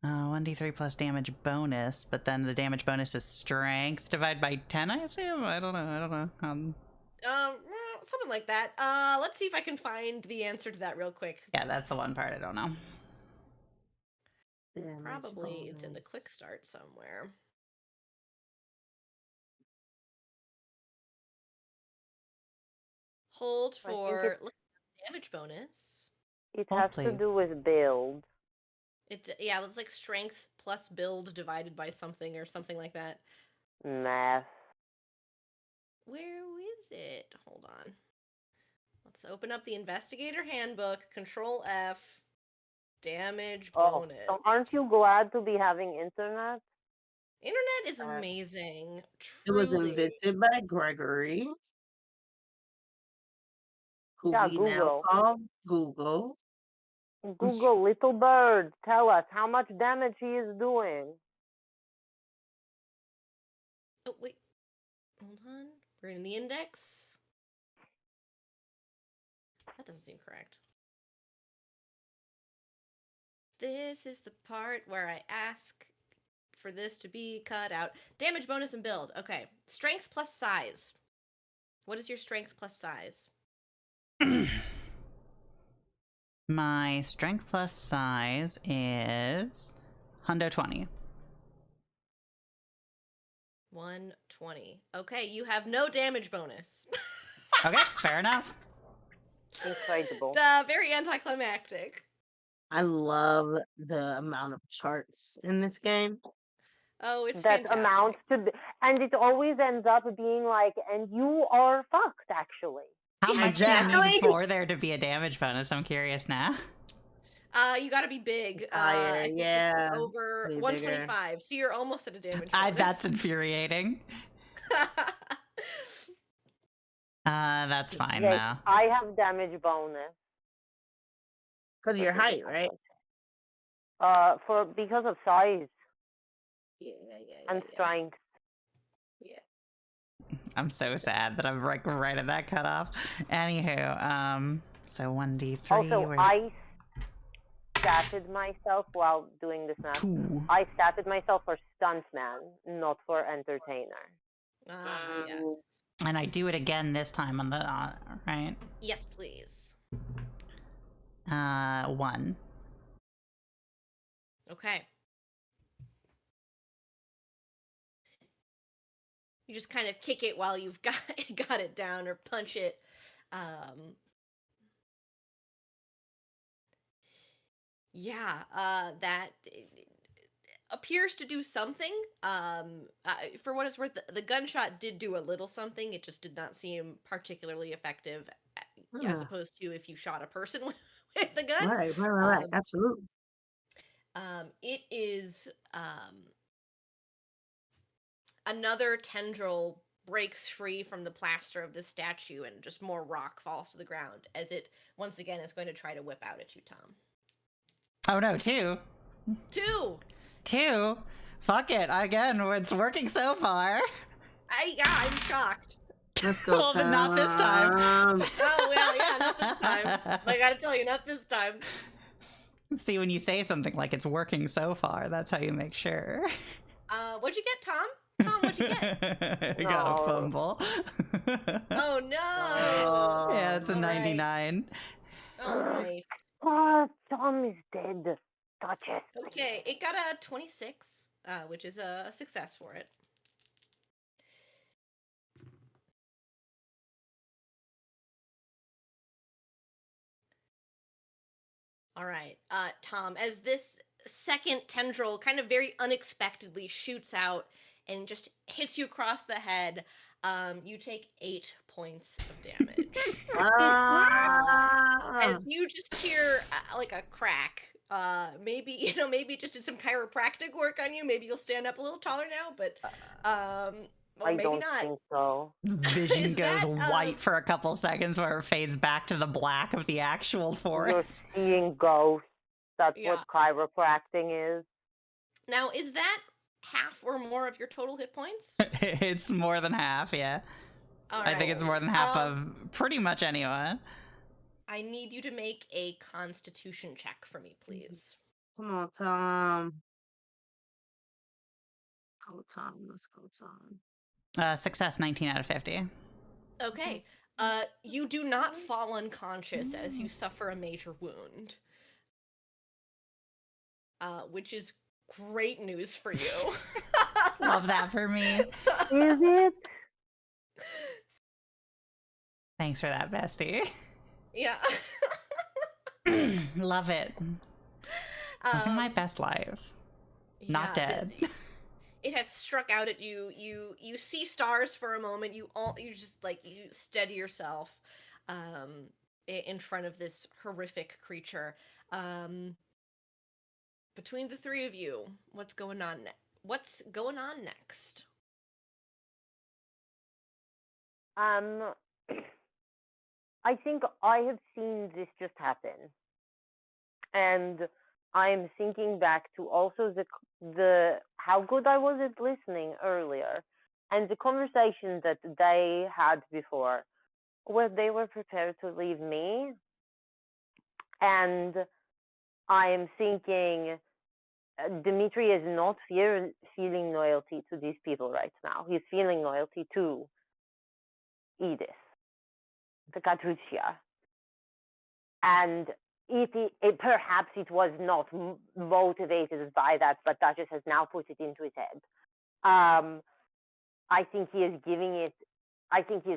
1d3 plus damage bonus, but then the damage bonus is strength divided by 10, I assume? I don't know.
Something like that. Let's see if I can find the answer to that real quick.
Yeah, that's the one part I don't know.
Damage
Probably it's in the
bonus.
quick start somewhere. Hold
I think
for look at damage bonus.
It
Hold,
has to
please.
do with build.
Yeah, it's like strength plus build divided by something or something like that.
Math.
Where is it? Hold on. Let's open up the investigator handbook. Control F. Damage bonus.
So aren't you glad to be having internet?
Internet is amazing.
It was
Truly.
invented by Gregory, who
Yeah,
we now
Google.
call Google.
Google, little bird, tell us how much damage he is doing.
Oh, wait. Hold on. We're in the index. That doesn't seem correct. This is the part where I ask for this to be cut out. Damage bonus and build. Okay. Strength plus size. What is your strength plus size?
My strength plus size is 120.
120. Okay, you have no damage bonus.
Okay, fair enough.
Incredible.
Very anticlimactic.
I love the amount of charts in this game.
Oh, it's
That
fantastic.
amounts to, and it always ends up being like, and you are fucked, actually.
How much do you
Exactly.
need for there to be a damage bonus? I'm curious now.
You gotta be big.
Higher,
I think
yeah.
it's over
Be
125, so you're almost at a damage bonus.
That's infuriating. That's fine
Yes,
now.
I have damage bonus.
Because of your height, right?
Because of size
Yeah.
and strength.
Yeah.
I'm so sad that I'm like right at that cutoff. Anywho, so 1d3.
Also,
where's
I statted myself while doing this math.
2?
I statted myself for stuntman, not for entertainer.
Yes.
And I do it again this time on the right.
Yes, please.
1.
Okay. You just kind of kick it while you've got it down, or punch it. That appears to do something. For what it's worth, the gunshot did do a little something. It just did not seem particularly effective, as opposed to if you shot a person with the gun.
Right. Absolutely.
It is another tendril breaks free from the plaster of the statue, and just more rock falls to the ground as it once again is going to try to whip out at you, Tom.
Oh no, 2.
2.
Fuck it. Again, it's working so far.
I'm shocked.
Let's go.
Well, but not this time.
Oh well, yeah, not this time. I gotta tell you, not this time.
See, when you say something like it's working so far, that's how you make sure.
What'd you get, Tom? Tom, what'd you get?
I got a
No.
fumble.
Oh no!
Yeah, it's a
All right.
99.
All right.
Oh, Tom is dead. Touch it.
Okay, it got a 26, which is a success for it. All right, Tom, as this second tendril kind of very unexpectedly shoots out and just hits you across the head, you take 8 points of damage. As you just hear like a crack. Maybe just did some chiropractic work on you. Maybe you'll stand up a little taller now, but or
I
maybe
don't
not.
think so.
Vision
Is
goes
that,
white for a couple seconds where it fades back to the black of the actual
You're
forest.
seeing ghosts. That's
Yeah.
what chiropractic is.
Now, is that half or more of your total hit points?
It's more than half, yeah.
All
I think
right.
it's more than half of pretty much anyone.
I need you to make a Constitution check for me, please.
Come on, Tom. Go, Tom. Let's go, Tom.
Success 19 out of 50.
Okay. You do not fall unconscious as you suffer a major wound. Which is great news for you.
Love that for me.
Is it?
Thanks for that, bestie.
Yeah.
Love it. Living my best life. Not
yeah,
dead.
It has struck out at you. You see stars for a moment. You just like you steady yourself in front of this horrific creature. Between the three of you, what's going on next?
I think I have seen this just happen, and I'm thinking back to also the how good I was at listening earlier, and the conversation that they had before, where they were prepared to leave me, and I am thinking Dmitri is not feeling loyalty to these people right now. He's feeling loyalty to Edith, the Katrucia. And perhaps it was not motivated by that, but Duchess has now put it into his head. I think he is giving it. I think he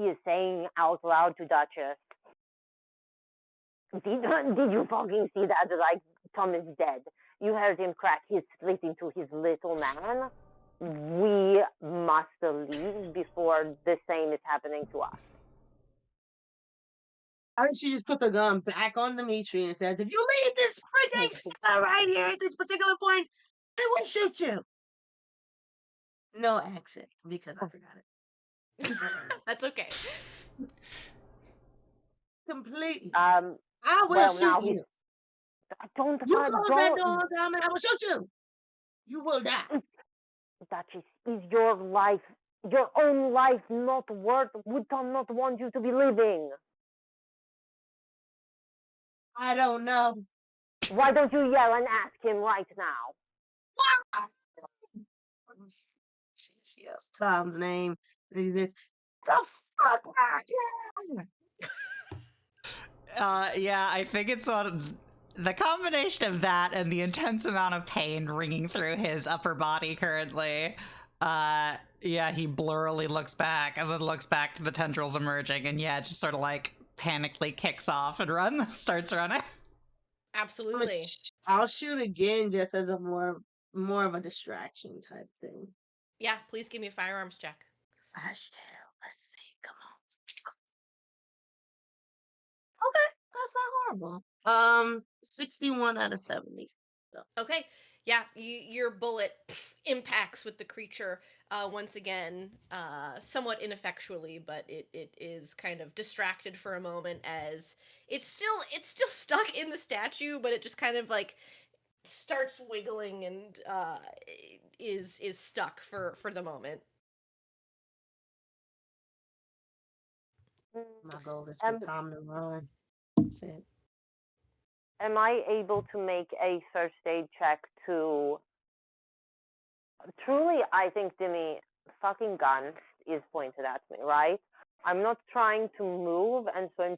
is saying out loud to Duchess, "Did you fucking see that? Like Tom is dead. You heard him crack his split into his little man. We must leave before the same is happening to us."
I think she just puts her gun back on Dimitri and says, "If you leave this freaking cell right here at this particular point, I will shoot you." No accent, because I forgot it.
That's okay.
Completely.
I
will shoot you.
I don't.
You close that door, Tom, and I will shoot you. You will die.
Duchess, is your life, your own life, not worth? Would Tom not want you to be living?
I don't know.
Why don't you yell and ask him right now?
She yells Tom's name. And he says, "The fuck out here!"
Yeah, I think it's on the combination of that and the intense amount of pain ringing through his upper body currently. Yeah, he blurrily looks back and then looks back to the tendrils emerging, and yeah, just sort of like panically kicks off and starts running.
Absolutely.
I'll shoot again, just as a more of a distraction type thing.
Yeah, please give me a firearms check.
Let's see. Come on. Okay, that's not horrible. 61 out of 70. So.
Okay, yeah, your bullet impacts with the creature once again, somewhat ineffectually, but it is kind of distracted for a moment as it's still stuck in the statue, but it just kind of like starts wiggling and is stuck for the moment.
My goal is for Tom to run. That's it.
Am I able to make a first aid check to... Truly, I think Demi fucking gun is pointed at me, right? I'm not trying to move, and so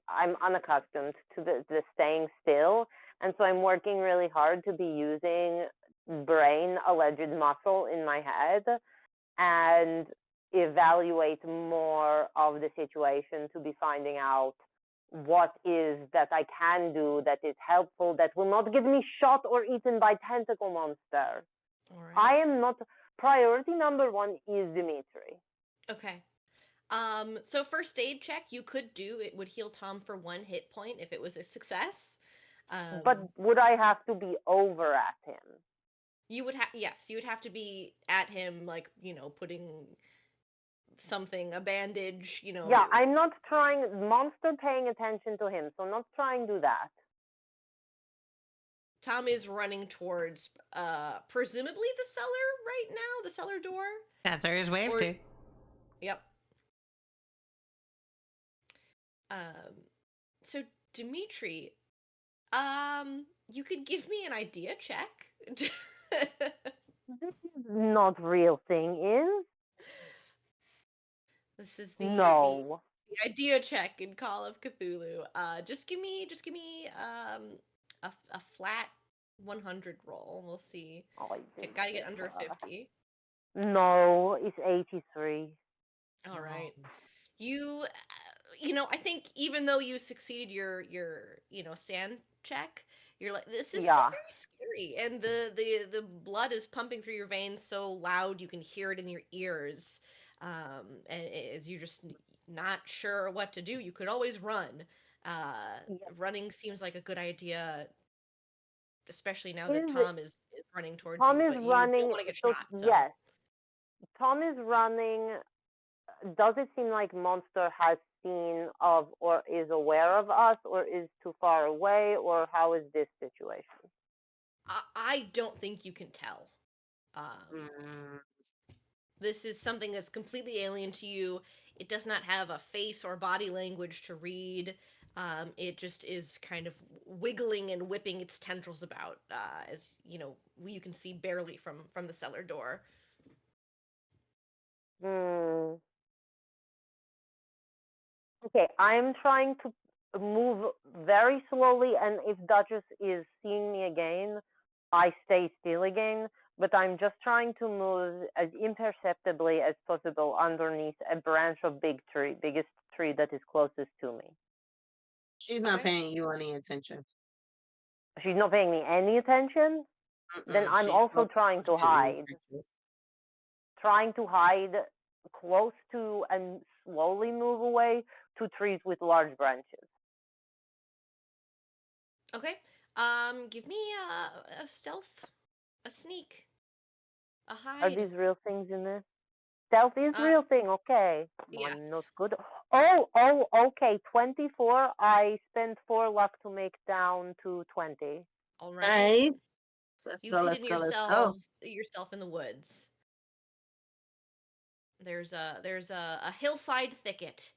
I'm unaccustomed to the staying still, and so I'm working really hard to be using brain, alleged muscle in my head, and evaluate more of the situation to be finding out what is that I can do that is helpful, that will not get me shot or eaten by tentacle monster.
All right.
I am not... Priority number one is Dimitri.
Okay. So first aid check you could do. It would heal Tom for 1 hit point if it was a success.
But would I have to be over at him?
You would have, yes, you would have to be at him, like, putting something, a bandage,
Yeah, I'm not trying, monster paying attention to him, so not trying to do that.
Tom is running towards presumably the cellar right now, the cellar door.
That's where his wave
Or-
to.
Yep. So Dimitri, you could give me an idea check.
This is not real thing, is?
This is the
No.
the idea check in Call of Cthulhu. Just give me a flat 100 roll. We'll see.
Oh,
Gotta get under 50.
No, it's 83.
All right. You know, I think even though you succeed your sand check, you're like, this is still
Yeah.
very scary, and the blood is pumping through your veins so loud you can hear it in your ears. And as you're just not sure what to do, you could always run. Running seems like a good idea, especially now that
Is it-
Tom is running towards
Tom
you,
is
but you
running.
don't want to get
So,
shot. So.
yes, Tom is running. Does it seem like Monster has seen of or is aware of us, or is too far away, or how is this situation?
I don't think you can tell.
Mm.
This is something that's completely alien to you. It does not have a face or body language to read. It just is kind of wiggling and whipping its tendrils about, as you can see barely from the cellar door.
Okay, I'm trying to move very slowly, and if Duchess is seeing me again, I stay still again. But I'm just trying to move as imperceptibly as possible underneath a branch of biggest tree that is closest to me.
She's not
Okay.
paying you any attention.
She's not paying me any attention. Then I'm
She's
also
focused
trying
on
to
shooting
hide.
you.
Trying to hide close to and slowly move away to trees with large branches.
Okay. Give me a stealth, a sneak, a
Are
hide.
these real things in this? Stealth is
Uh,
real thing, okay.
yes.
I'm not good. Oh, okay. 24. I spent 4 luck to make down to 20.
All right.
Nice. Let's
You've
go, let's
hidden
go, let's go.
yourself in the woods. There's a hillside thicket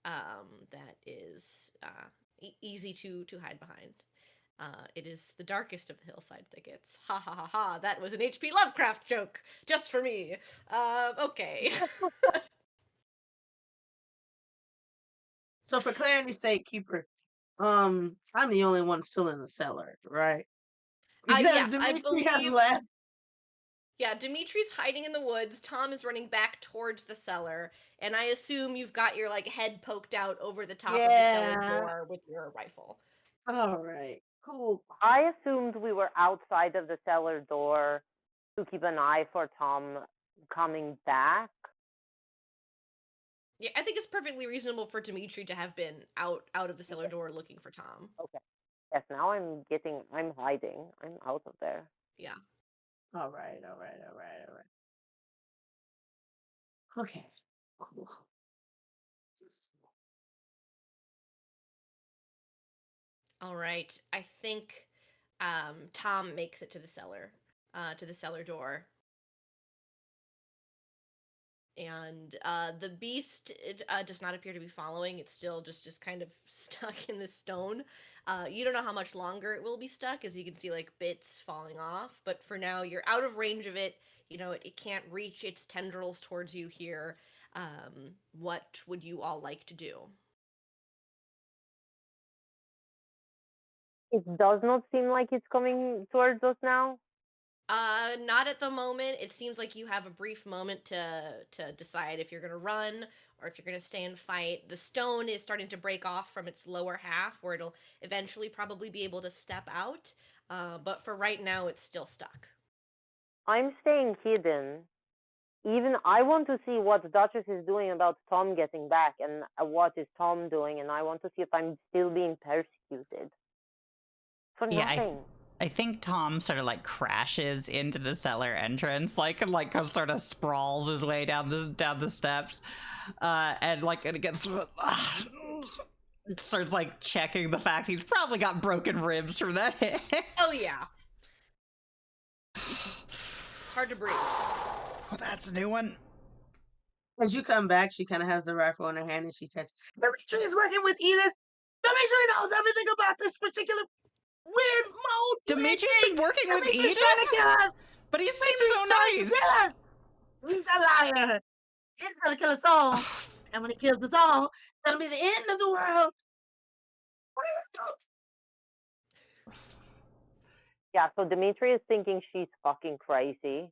that is easy to hide behind. It is the darkest of the hillside thickets. Ha ha ha ha! That was an H.P. Lovecraft joke just for me. Okay.
So for clarity's sake, Keeper, I'm the only one still in the cellar, right? Because
Yes, I
Dimitri has
believe.
left.
Yeah, Dimitri's hiding in the woods. Tom is running back towards the cellar, and I assume you've got your head poked out over the top of the cellar
Yeah.
door with your rifle.
All right, cool.
I assumed we were outside of the cellar door to keep an eye for Tom coming back.
Yeah, I think it's perfectly reasonable for Dimitri to have been out of the cellar door looking for Tom.
Okay. Yes, now I'm hiding. I'm out of there.
Yeah.
All right. Okay, cool.
All right. I think Tom makes it to the cellar door. And the beast does not appear to be following. It's still just kind of stuck in the stone. You don't know how much longer it will be stuck, as you can see bits falling off. But for now, you're out of range of it. It can't reach its tendrils towards you here. What would you all like to do?
It does not seem like it's coming towards us now.
Not at the moment. It seems like you have a brief moment to decide if you're gonna run or if you're gonna stay and fight. The stone is starting to break off from its lower half, where it'll eventually probably be able to step out. But for right now, it's still stuck.
I'm staying hidden. Even I want to see what Duchess is doing about Tom getting back, and what is Tom doing, and I want to see if I'm still being persecuted. For nothing.
I think Tom sort of crashes into the cellar entrance, sort of sprawls his way down the steps, and it gets starts like checking the fact he's probably got broken ribs from that hit.
Oh yeah. Hard to breathe.
Well, that's a new one.
As you come back, she kind of has the rifle in her hand and she says, Dimitri is working with Edith. Dimitri knows everything about this particular weird mode.
Dimitri's been working with
Dimitri's
Edith?
trying to kill us.
But he seems
Dimitri's
so
trying to
nice.
kill us. He's a liar. He's gonna kill us all. And when he kills us all, it's gonna be the end of the world.
Yeah, so Dimitri is thinking she's fucking crazy.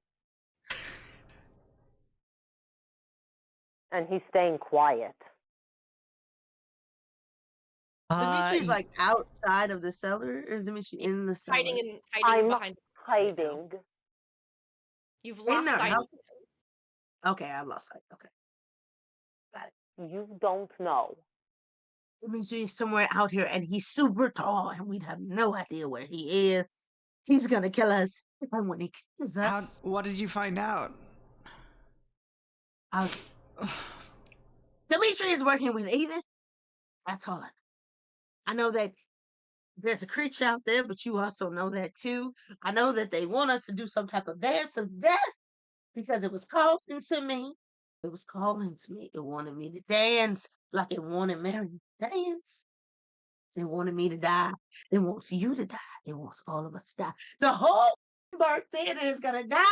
And he's staying quiet.
Dimitri's like outside of the cellar, or is Dimitri in the cellar?
Hiding
I'm
behind.
hiding.
You've
In
lost
there,
sight.
how- Okay, I lost sight. Okay. Got it.
You don't know.
Dimitri's somewhere out here and he's super tall and we'd have no idea where he is. He's gonna kill us. And when he kills us,
What did you find out?
I'll... Dimitri is working with Edith. That's all I know. I know that there's a creature out there, but you also know that too. I know that they want us to do some type of dance of death because it was calling to me. It was calling to me. It wanted me to dance like it wanted Mary to dance. It wanted me to die. It wants you to die. It wants all of us to die. The whole Embark Theater is gonna die.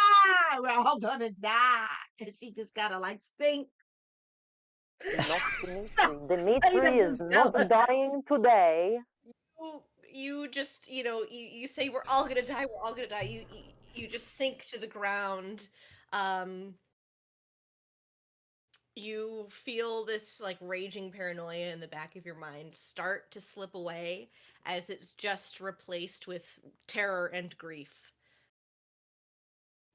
We're all gonna die. And she just gotta like sink.
Not Dimitri. Dimitri is not dying today.
You just, you say we're all gonna die. We're all gonna die. You just sink to the ground. You feel this like raging paranoia in the back of your mind start to slip away as it's just replaced with terror and grief.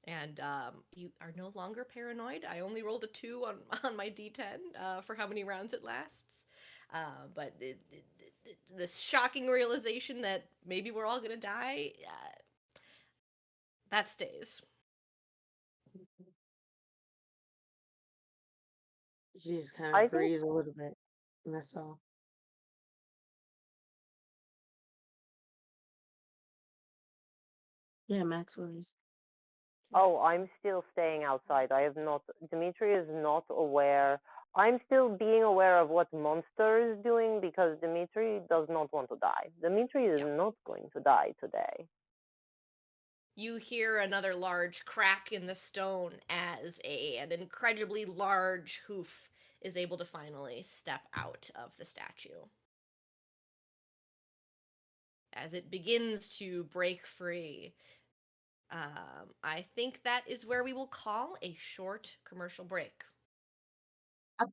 And you are no longer paranoid. I only rolled a 2 on my D10 for how many rounds it lasts. But this shocking realization that maybe we're all gonna die, that stays.
She just kind
I
of
think-
breathes a little bit. And that's all. Yeah, Max, what is?
Oh, I'm still staying outside. Dimitri is not aware. I'm still being aware of what Monster is doing because Dimitri does not want to die. Dimitri is not going to die today.
You hear another large crack in the stone as an incredibly large hoof is able to finally step out of the statue. As it begins to break free, I think that is where we will call a short commercial break.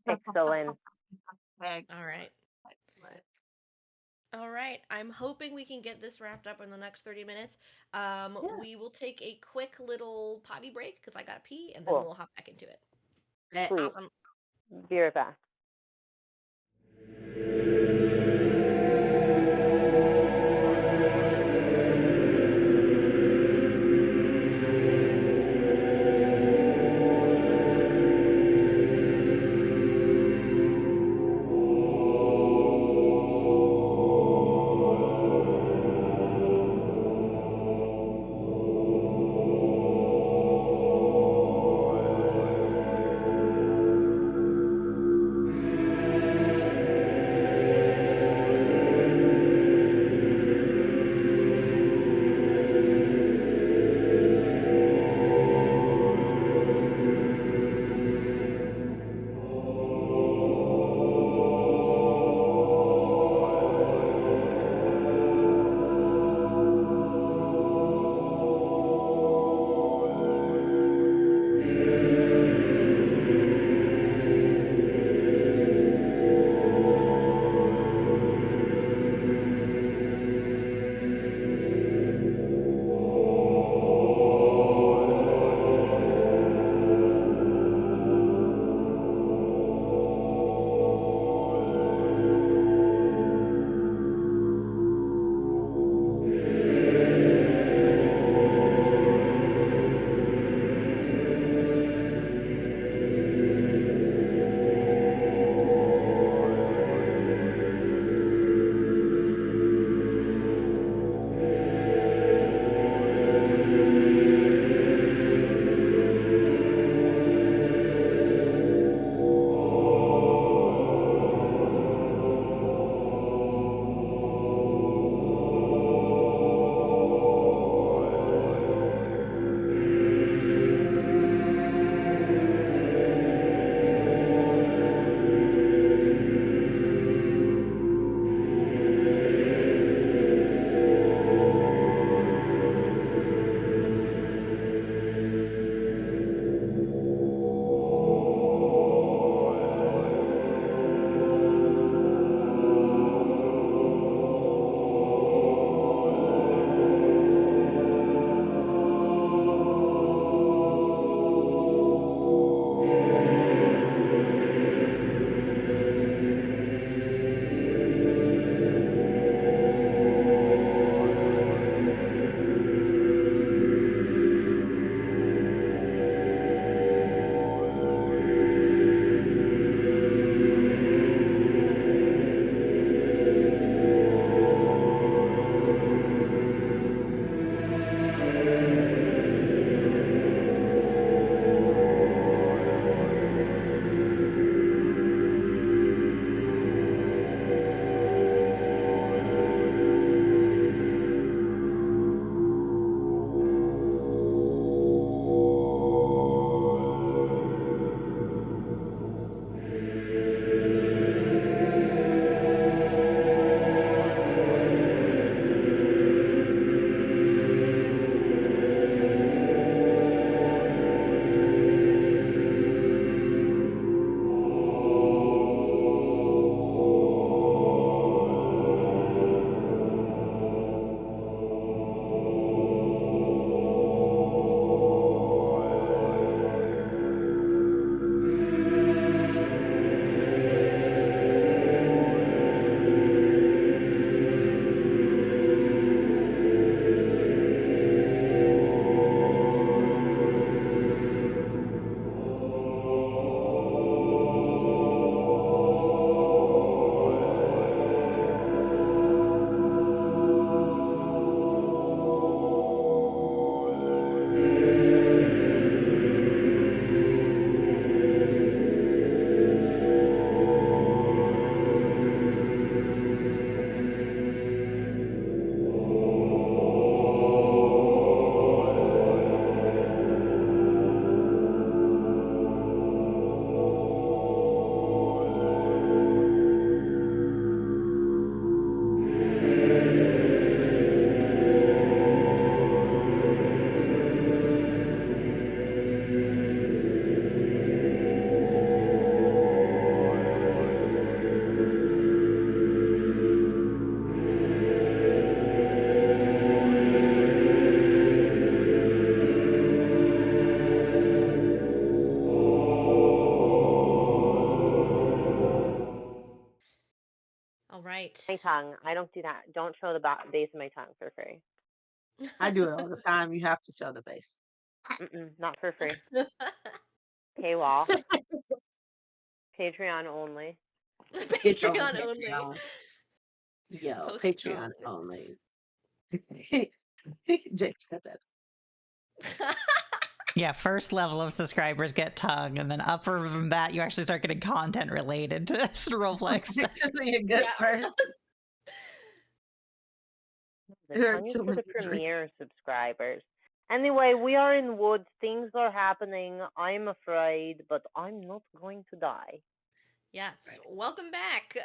Excellent.
All right. All right. I'm hoping we can get this wrapped up in the next 30 minutes. We will take a quick little potty break because I got to pee, and then
Cool.
we'll hop back into it.
Please.
Awesome.
Be right back. my tongue. I don't do that. Don't show the base of my tongue for free.
I do it all the time. You have to show the face.
Not for free. Paywall. Patreon only.
It's on
Patreon only.
Patreon. Yo,
Post
Patreon only. Jake got that.
Yeah, first level of subscribers get tongue, and then upper from that, you actually start getting content related to roleplay stuff.
Actually, a good person.
The tongue is for the premier subscribers. Anyway, we are in woods. Things are happening. I'm afraid, but I'm not going to die.
Yes, welcome back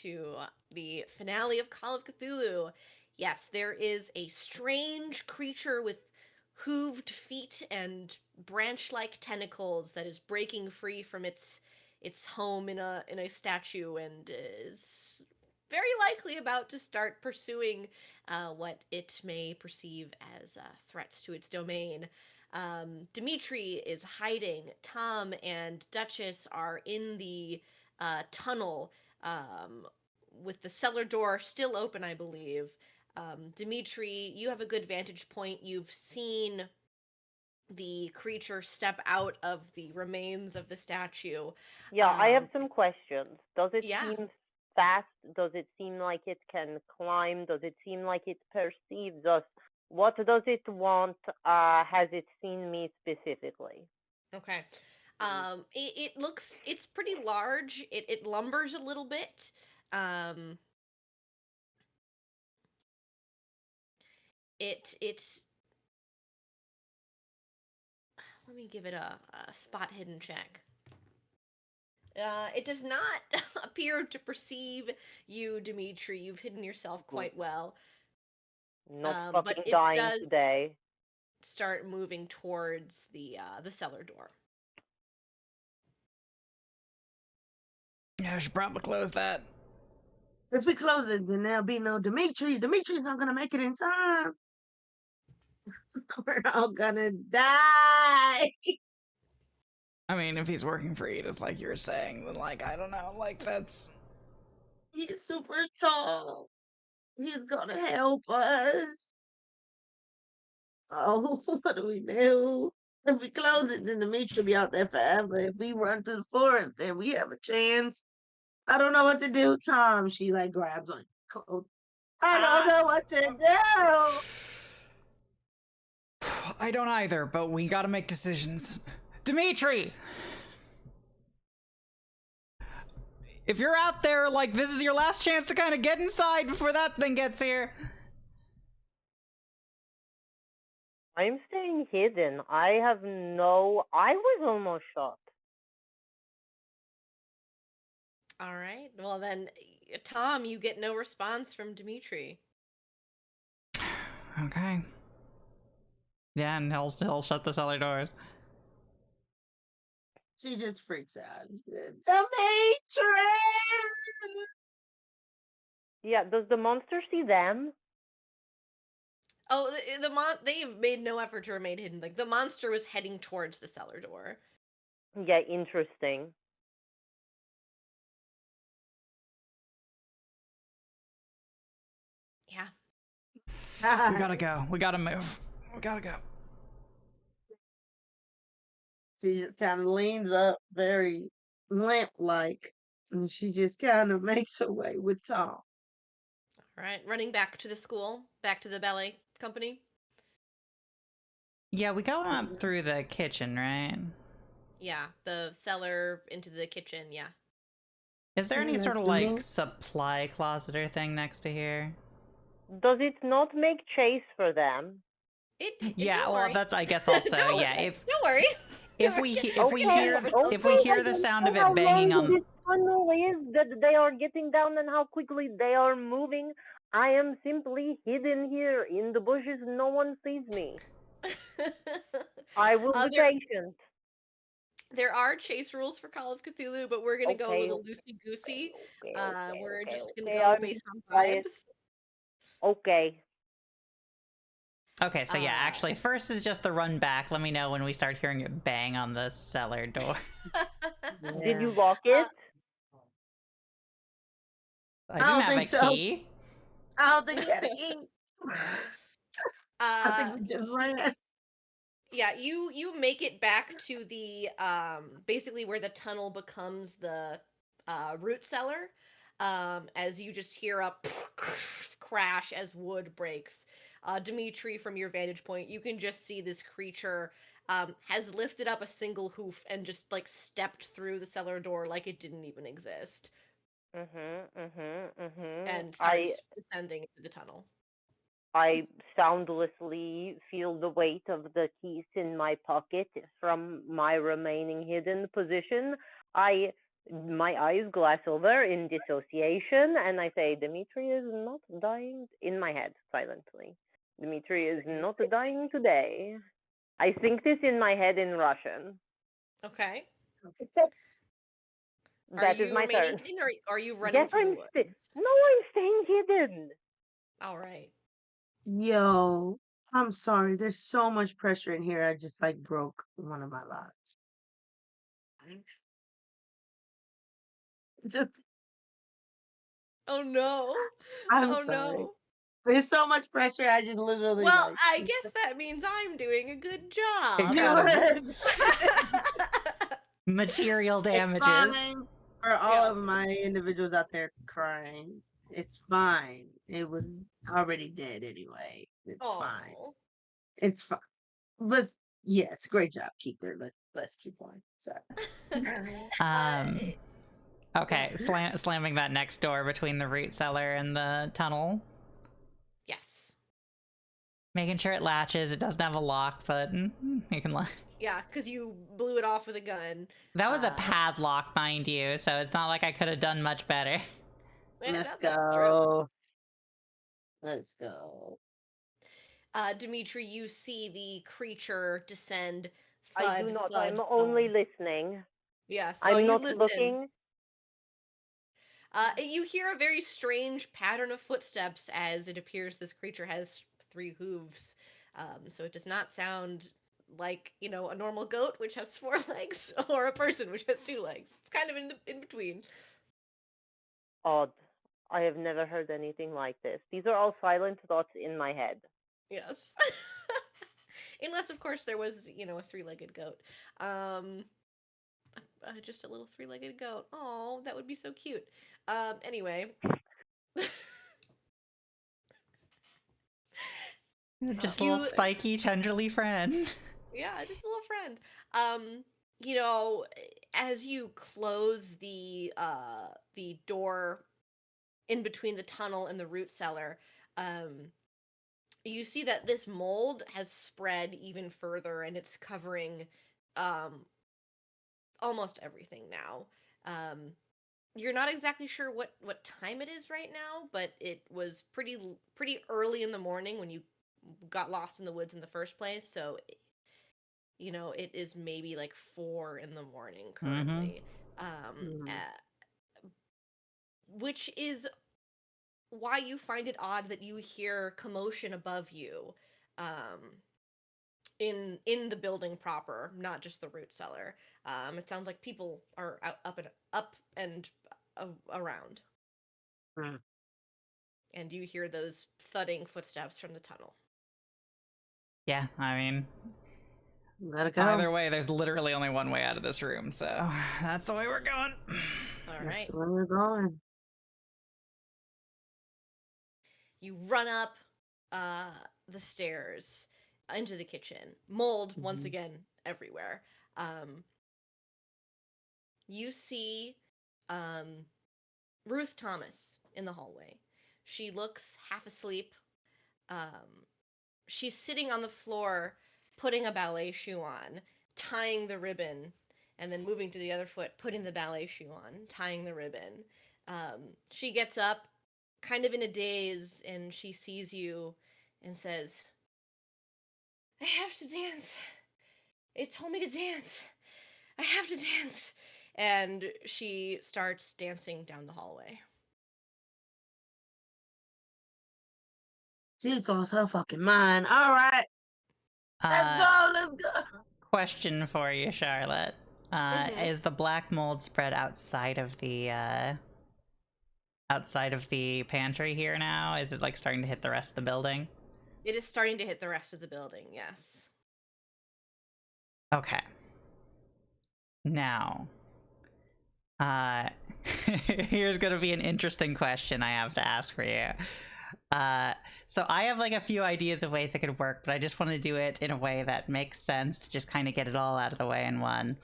to the finale of Call of Cthulhu. Yes, there is a strange creature with hooved feet and branch-like tentacles that is breaking free from its home in a statue and is very likely about to start pursuing what it may perceive as threats to its domain. Dimitri is hiding. Tom and Duchess are in the tunnel with the cellar door still open, I believe. Dimitri, you have a good vantage point. You've seen the creature step out of the remains of the statue.
Yeah, I have some questions. Does it
Yeah.
seem fast? Does it seem like it can climb? Does it seem like it perceives us? What does it want? Has it seen me specifically?
Okay. It looks, it's pretty large. It lumbers a little bit. It's let me give it a spot hidden check. It does not appear to perceive you, Dimitri. You've hidden yourself quite well.
Not
but
fucking
it
dying
does
today.
start moving towards the cellar door.
Yeah, I should probably close that.
If we close it, then there'll be no Dimitri. Dimitri's not gonna make it in time. We're all gonna die.
I mean, if he's working for Edith, like you were saying, then, like, I don't know, like, that's...
He's super tall. He's gonna help us. Oh, what do we do? If we close it, then Dimitri will be out there forever. If we run through the forest, then we have a chance. I don't know what to do, Tom. She like grabs on your clothes. I don't know what to do.
I don't either, but we gotta make decisions. Dimitri! If you're out there, like, this is your last chance to kind of get inside before that thing gets here.
I'm staying hidden. I was almost shot.
All right. Well then, Tom, you get no response from Dimitri.
Okay. Yeah, and he'll shut the cellar doors.
She just freaks out. Dimitri!
Yeah, does the monster see them?
Oh, they've made no effort to remain hidden. Like, the monster was heading towards the cellar door.
Yeah, interesting.
Yeah.
We gotta go. We gotta move. We gotta go.
She just kind of leans up very limp-like, and she just kind of makes her way with Tom.
All right. Running back to the school, back to the ballet company.
Yeah, we go up through the kitchen, right?
Yeah, the cellar into the kitchen. Yeah.
Is there any
Yeah,
sort of
the
like
main-
supply closet or thing next to here?
Does it not make chase for them?
Yeah,
don't
well,
worry.
that's I guess also
Don't
yeah.
worry.
If
Don't worry.
if we if we hear the sound of
How
it banging
long
on,
this tunnel is that they are getting down and how quickly they are moving. I am simply hidden here in the bushes. No one sees me. I will be patient.
There are chase rules for Call of Cthulhu, but we're gonna go a little loosey goosey. We're just gonna go based on vibes.
Okay.
Okay, so yeah, actually, first is just the run back. Let me know when we start hearing it bang on the cellar door.
Did you lock it?
I
I
didn't
don't
have a
think so.
key.
I don't think we had a key. I think we just ran.
Yeah, you make it back to the basically where the tunnel becomes the root cellar. As you just hear a crash as wood breaks. Dimitri, from your vantage point, you can just see this creature has lifted up a single hoof and just like stepped through the cellar door like it didn't even exist, and starts descending into the tunnel.
I soundlessly feel the weight of the keys in my pocket from my remaining hidden position. My eyes glass over in dissociation, and I say, Dimitri is not dying, in my head, silently. Dimitri is not dying today. I think this in my head in Russian.
Okay. Are
That is
you
my
remaining
turn.
hidden, or are you running
Yes,
through the
I'm
woods?
no, I'm staying hidden.
All right.
Yo, I'm sorry. There's so much pressure in here. I just like broke one of my locks. Just,
Oh no.
I'm
Oh
sorry.
no.
There's so much pressure. I just literally
Well,
like
I guess that means I'm doing a good job.
you
Incredible.
would.
Material
It's
damages.
fine for all
Yeah.
of my individuals out there crying. It's fine. It was already dead anyway. It's fine.
Oh.
It's fine. But yes, great job, Keeper. Let's keep going. Sorry.
Um. Okay,
ahead.
slamming that next door between the root cellar and the tunnel.
Yes.
Making sure it latches. It doesn't have a lock, but you can lock.
Yeah, because you blew it off with a gun.
That was a padlock, mind you, so it's not like I could have done much better.
Yeah,
Let's
that's true.
go. Let's go.
Dimitri, you see the creature descend.
I
Thud,
do not.
thud,
I'm only
thud.
listening.
Yes.
I'm
you
not
listen.
looking.
You hear a very strange pattern of footsteps as it appears this creature has 3 hooves. So it does not sound like, a normal goat, which has 4 legs, or a person, which has 2 legs. It's kind of in between.
Odd. I have never heard anything like this. These are all silent thoughts in my head.
Yes. Unless, of course, there was, a 3-legged goat. Just a little 3-legged goat. Oh, that would be so cute. Anyway.
Just a little spiky, tenderly friend.
Yeah, just a little friend. As you close the door in between the tunnel and the root cellar, you see that this mold has spread even further, and it's covering almost everything now. You're not exactly sure what time it is right now, but it was pretty early in the morning when you got lost in the woods in the first place, so it is maybe like 4 in the morning currently. Which is why you find it odd that you hear commotion above you, in the building proper, not just the root cellar. It sounds like people are up and around. And you hear those thudding footsteps from the tunnel.
Yeah, I mean,
Let it go.
either way, there's literally only one way out of this room, so that's the way we're going.
All right.
That's where we're going.
You run up the stairs into the kitchen. Mold, once again, everywhere. You see Ruth Thomas in the hallway. She looks half asleep. She's sitting on the floor, putting a ballet shoe on, tying the ribbon, and then moving to the other foot, putting the ballet shoe on, tying the ribbon. She gets up, kind of in a daze, and she sees you and says, I have to dance. It told me to dance. I have to dance. And she starts dancing down the hallway.
She's lost her fucking mind. All right. Let's go.
Question for you, Charlotte. Is the black mold spread outside of the outside of the pantry here now? Is it like starting to hit the rest of the building?
It is starting to hit the rest of the building, yes.
Okay. Now, here's gonna be an interesting question I have to ask for you. So I have like a few ideas of ways it could work, but I just want to do it in a way that makes sense to just kind of get it all out of the way in one.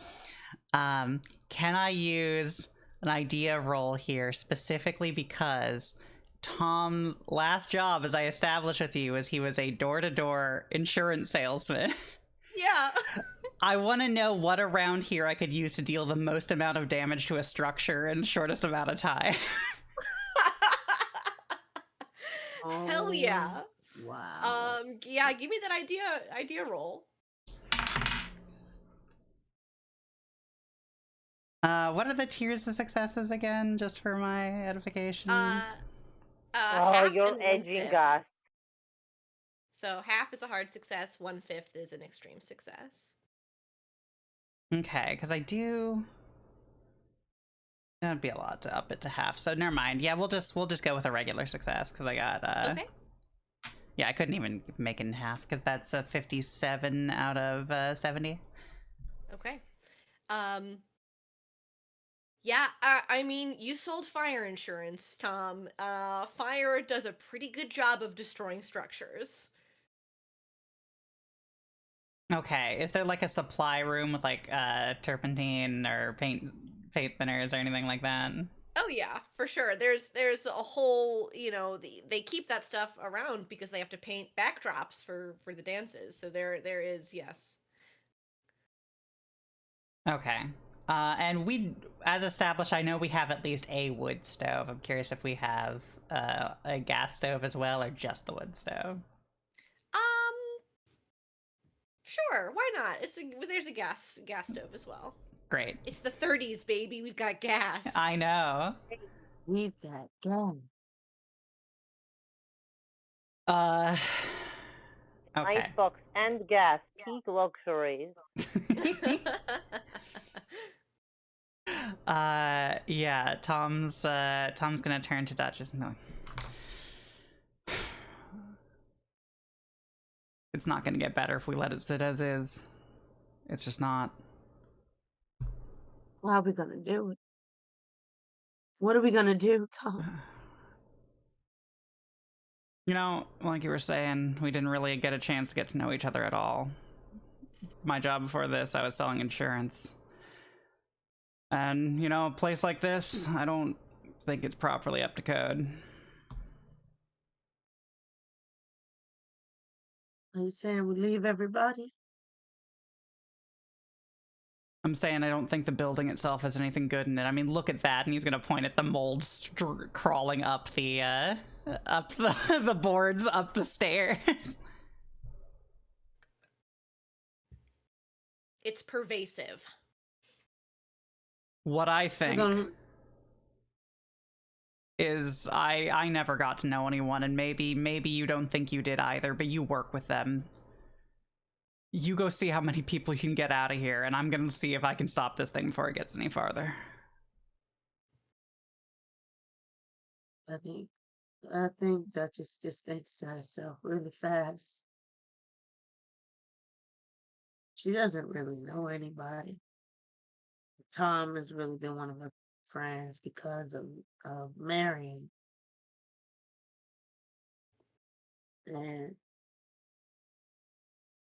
Can I use an idea roll here specifically because Tom's last job, as I established with you, was he was a door-to-door insurance salesman.
Yeah.
I want to know what around here I could use to deal the most amount of damage to a structure in the shortest amount of time.
Hell yeah.
Wow.
Yeah, give me that idea roll.
What are the tiers of successes again, just for my edification?
Oh,
Half
you're
and
edging
1/5.
us.
So half is a hard success, 1/5 is an extreme success.
Okay, because I do. That'd be a lot to up it to half. So never mind. Yeah, we'll just go with a regular success because I got.
Okay.
Yeah, I couldn't even make it in half because that's a 57 out of 70.
Okay. Yeah, I mean, you sold fire insurance, Tom. Fire does a pretty good job of destroying structures.
Okay, is there like a supply room with like turpentine or paint thinners or anything like that?
Oh yeah, for sure. There's a whole, they keep that stuff around because they have to paint backdrops for the dances. So there is, yes.
Okay. And we, as established, I know we have at least a wood stove. I'm curious if we have a gas stove as well, or just the wood stove.
Sure, why not? There's a gas stove as well.
Great.
It's the 30s, baby. We've got gas.
I know.
We've got gun.
Okay.
Icebox and gas, peak luxuries.
Yeah. Tom's gonna turn to Duchess and be like, it's not gonna get better if we let it sit as is. It's just not.
How are we gonna do it? What are we gonna do, Tom?
You know, like you were saying, we didn't really get a chance to get to know each other at all. My job before this, I was selling insurance. And, you know, a place like this, I don't think it's properly up to code.
Are you saying we leave everybody?
I'm saying I don't think the building itself has anything good in it. I mean, look at that, and he's gonna point at the mold crawling up the the boards up the stairs.
It's pervasive.
What I think
gonna-
is I never got to know anyone, and maybe you don't think you did either, but you work with them. You go see how many people you can get out of here, and I'm gonna see if I can stop this thing before it gets any farther.
I think Duchess just thinks to herself really fast. She doesn't really know anybody. Tom has really been one of her friends because of Marion. And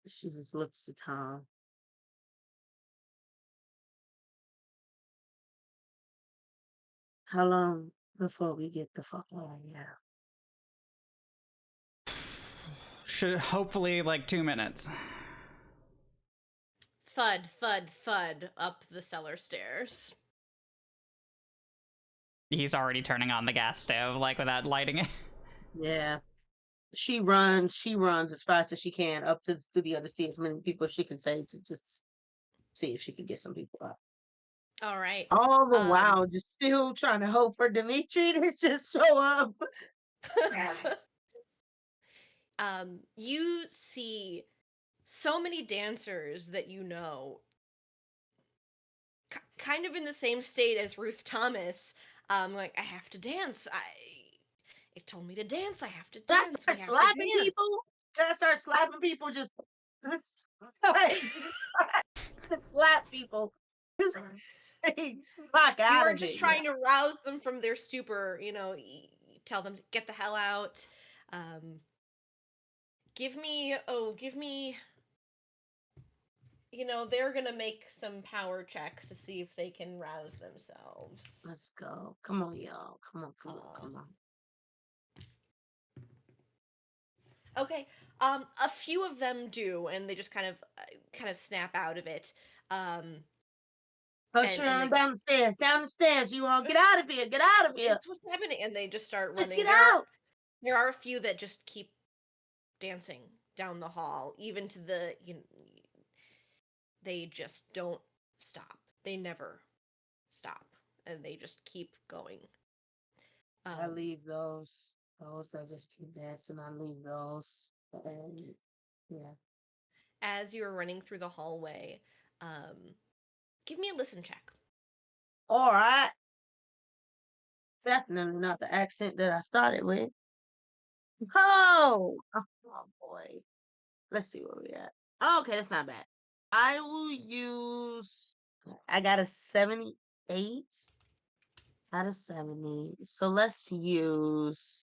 she just looks at Tom. How long before we get the fuck out of here?
Should hopefully like 2 minutes.
Thud, thud, thud up the cellar stairs.
He's already turning on the gas stove, like without lighting it.
Yeah. She runs as fast as she can up to the other see as many people as she can save to just see if she can get some people out.
All right.
All the while, just still trying to hope for Dimitri to just show up.
You see so many dancers that you know kind of in the same state as Ruth Thomas, Like, I have to dance. It told me to dance. I have to
Can I
dance.
start
We have to
slapping
dance.
people? Can I start slapping people? Just like, slap people. Just fuck
You
out
are
of
just
it. Yeah.
trying to rouse them from their stupor. You know, tell them to get the hell out. Give me. You know, they're gonna make some power checks to see if they can rouse themselves.
Let's go. Come on, y'all. Come on, come on, come on.
Okay. A few of them do, and they just kind of snap out of it. Um,
Usher
and
them
they go,
down the stairs. You all get out of here. Get out of here.
What's happening?" And they just start
Just
running.
get out.
There are a few that just keep dancing down the hall, even to the they just don't stop. They never stop, and they just keep going.
I leave those that just keep dancing. I leave those, and yeah.
As you're running through the hallway, give me a listen check.
All right. Definitely not the accent that I started with. Oh, oh boy. Let's see where we at. Oh, okay, that's not bad. I will use. I got a 78 out of 70. So let's use.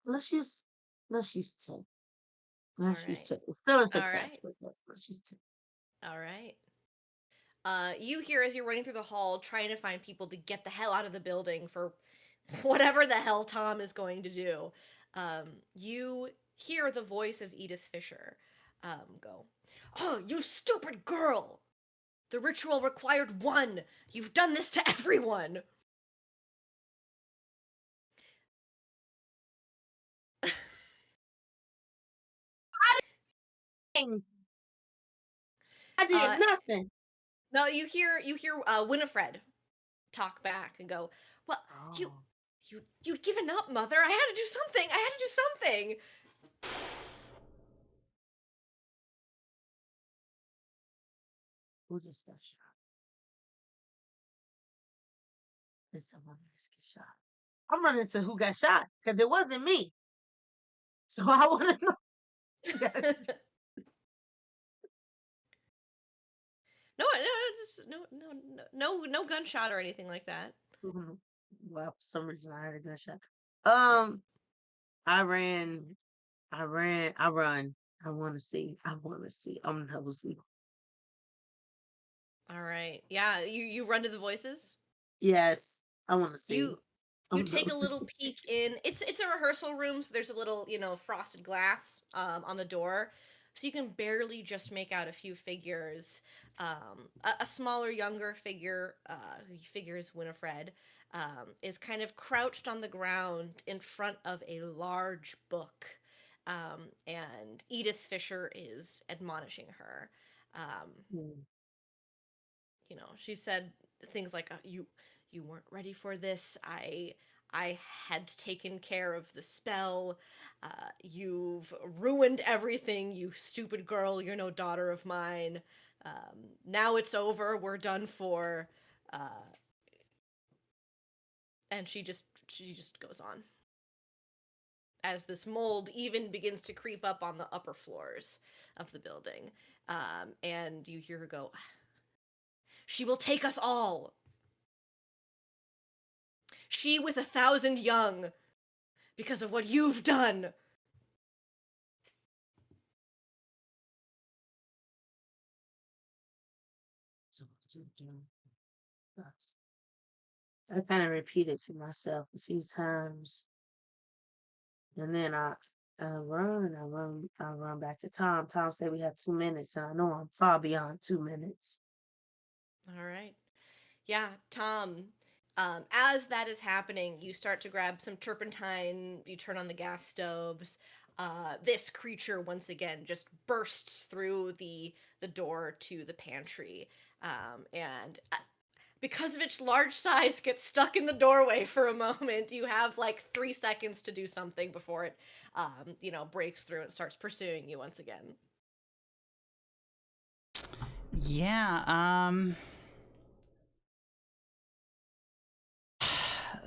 Let's use. Let's use 10. Let's use
right.
10. It's still a
All
success,
right.
but let's use 10.
All right. You hear as you're running through the hall, trying to find people to get the hell out of the building for whatever the hell Tom is going to do. You hear the voice of Edith Fisher go, "Oh, you stupid girl! The ritual required one! You've done this to everyone!"
Dang, I
Uh,
did nothing.
no, you hear Winifred talk back and go, "Well, you
Oh,
you'd given up, Mother. I had to do something. I had to do something."
who just got shot? Did someone just get shot? I'm running to who got shot because it wasn't me. So I want to know. Who got shot.
No, just no gunshot or anything like that.
Well, for some reason I heard a gunshot.
No.
I ran. I run. I want to see. I want to see. I'm nosy.
All right. Yeah, you run to the voices.
Yes, I want to see.
You you
I'm
take a
nosy.
little peek in. It's a rehearsal room, so there's a little, frosted glass on the door. So you can barely just make out a few figures. A smaller, younger figure, who figures Winifred, is kind of crouched on the ground in front of a large book. And Edith Fisher is admonishing her. Um,
Hmm.
she said things like, you weren't ready for this. I had taken care of the spell. You've ruined everything, you stupid girl. You're no daughter of mine. Now it's over. We're done for. Uh, and she just goes on as this mold even begins to creep up on the upper floors of the building. And you hear her go, "She will take us all. She with 1,000 young, because of what you've done."
So, gosh. I kind of repeated to myself a few times, and then I run back to Tom. Tom said we had 2 minutes, and I know I'm far beyond 2 minutes.
All right. Yeah, Tom, as that is happening, you start to grab some turpentine, you turn on the gas stoves. This creature once again just bursts through the door to the pantry, and because of its large size, gets stuck in the doorway for a moment. You have like 3 seconds to do something before it, breaks through and starts pursuing you once again.
Yeah,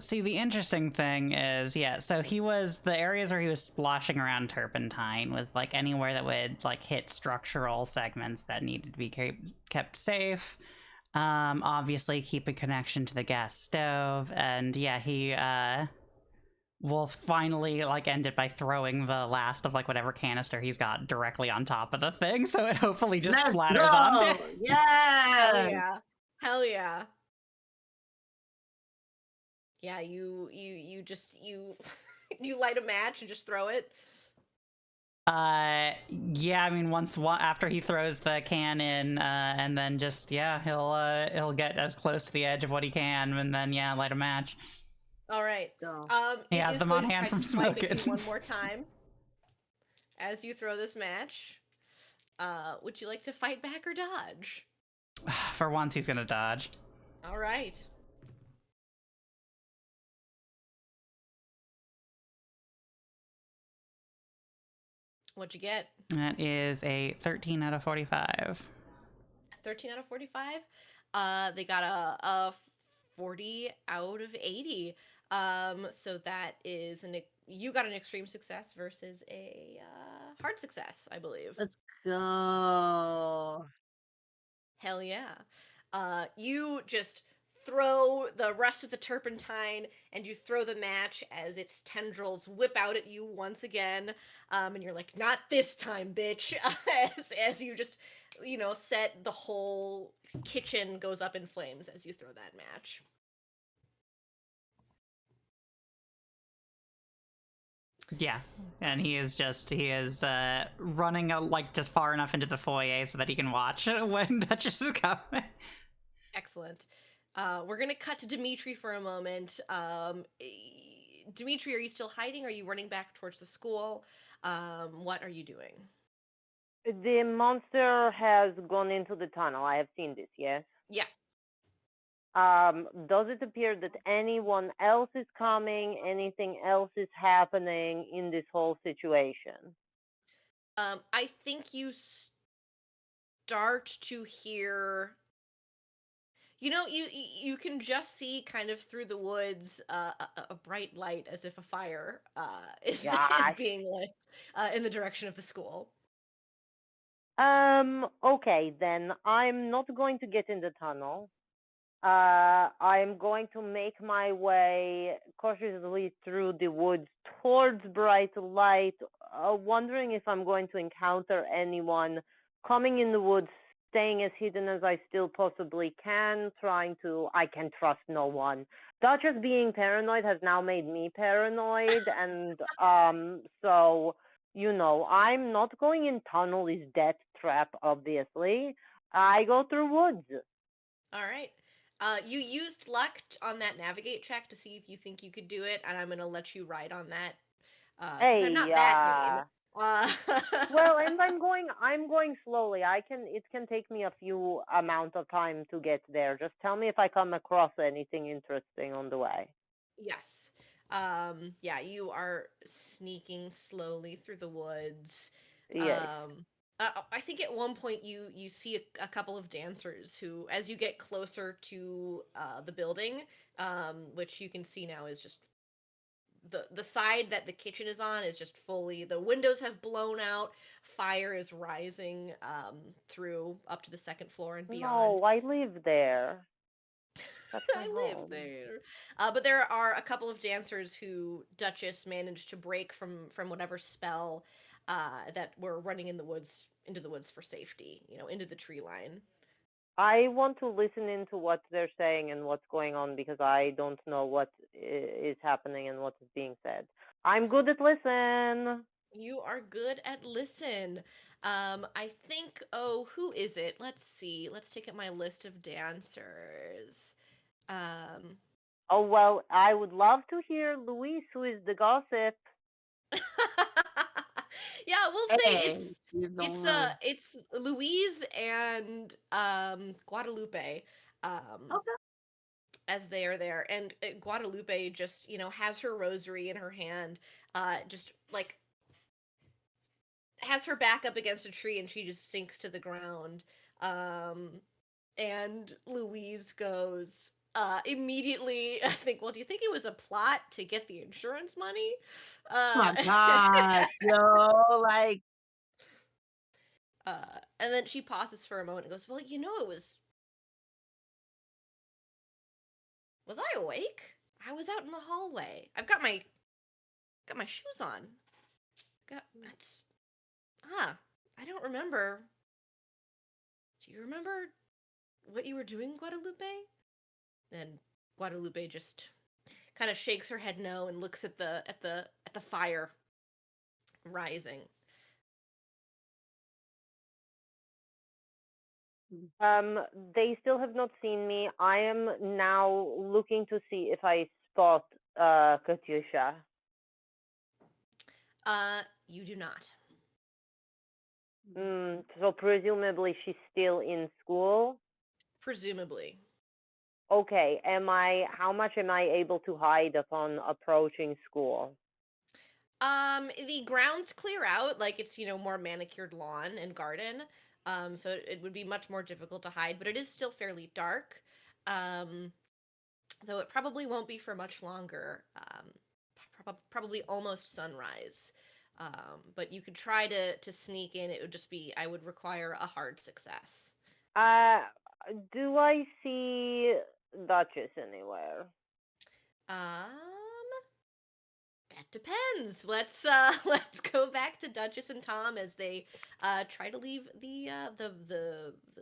See, the interesting thing is, yeah, so the areas where he was splashing around turpentine was like anywhere that would like hit structural segments that needed to be kept safe. Obviously keep a connection to the gas stove, and yeah, he will finally like end it by throwing the last of like whatever canister he's got directly on top of the thing, so it hopefully just
Let's
splatters onto
go!
it.
Hell
Yeah!
yeah. Hell yeah. Yeah, you just you you light a match and just throw it.
Yeah, I mean, after he throws the can in, and then just yeah, he'll get as close to the edge of what he can, and then yeah, light a match.
All right.
Go.
He
It
has
is
them
going
on
to
hand
try
from
to swipe at
smoking.
you one more time as you throw this match. Would you like to fight back or dodge?
For once, he's gonna dodge.
All right. What'd you get?
That is a 13 out of 45.
13 out of 45. They got a 40 out of 80. So that is you got an extreme success versus a hard success, I believe.
Let's go.
Hell yeah. You just throw the rest of the turpentine and you throw the match as its tendrils whip out at you once again. And you're like, not this time, bitch. as you just, set the whole kitchen goes up in flames as you throw that match.
Yeah, and he is running like just far enough into the foyer so that he can watch when Duchess is coming.
Excellent. We're gonna cut to Dimitri for a moment. Dimitri, are you still hiding? Are you running back towards the school? What are you doing?
The monster has gone into the tunnel. I have seen this, yes?
Yes.
Does it appear that anyone else is coming? Anything else is happening in this whole situation?
I think you start to hear. You can just see kind of through the woods a bright light as if a fire is
Gosh.
being lit in the direction of the school.
Okay, then I'm not going to get in the tunnel. I'm going to make my way cautiously through the woods towards bright light, wondering if I'm going to encounter anyone coming in the woods, staying as hidden as I still possibly can, I can trust no one. Duchess being paranoid has now made me paranoid, and so, I'm not going in tunnel is death trap, obviously. I go through woods.
All right. You used luck on that navigate check to see if you think you could do it, and I'm gonna let you ride on that. 'Cause I'm not that mean.
Well, and I'm going slowly. It can take me a few amount of time to get there. Just tell me if I come across anything interesting on the way.
Yes. Yeah, you are sneaking slowly through the woods.
Yes.
I think at one point you see a couple of dancers who, as you get closer to the building, which you can see now is just the side that the kitchen is on is just fully, the windows have blown out, fire is rising through up to the second floor and beyond.
No, I live there. That's my
I live
home.
there. But there are a couple of dancers who Duchess managed to break from whatever spell that were running into the woods for safety, into the tree line.
I want to listen into what they're saying and what's going on because I don't know what is happening and what is being said. I'm good at listen.
You are good at listen. I think, who is it? Let's see. Let's take up my list of dancers. Um,
Oh, well, I would love to hear Luis, who is the gossip.
yeah, we'll say
Hey, she's the one.
it's Louise and Guadalupe.
Okay.
As they are there, and Guadalupe just has her rosary in her hand, just like has her back up against a tree, and she just sinks to the ground. And Louise goes, immediately think, well, do you think it was a plot to get the insurance money?
Oh my God, yo, like,
And then she pauses for a moment and goes, well, it was I awake? I was out in the hallway. I've got my shoes on. I don't remember. Do you remember what you were doing, Guadalupe? And Guadalupe just kind of shakes her head no and looks at the fire rising.
They still have not seen me. I am now looking to see if I spot Katyusha.
You do not.
So presumably she's still in school.
Presumably.
Okay. How much am I able to hide upon approaching school?
The grounds clear out, like it's, more manicured lawn and garden. So it would be much more difficult to hide, but it is still fairly dark. Though it probably won't be for much longer. Probably almost sunrise. But you could try to sneak in. It would just be, I would require a hard success.
Do I see Duchess anywhere?
That depends. Let's let's go back to Duchess and Tom as they try to leave the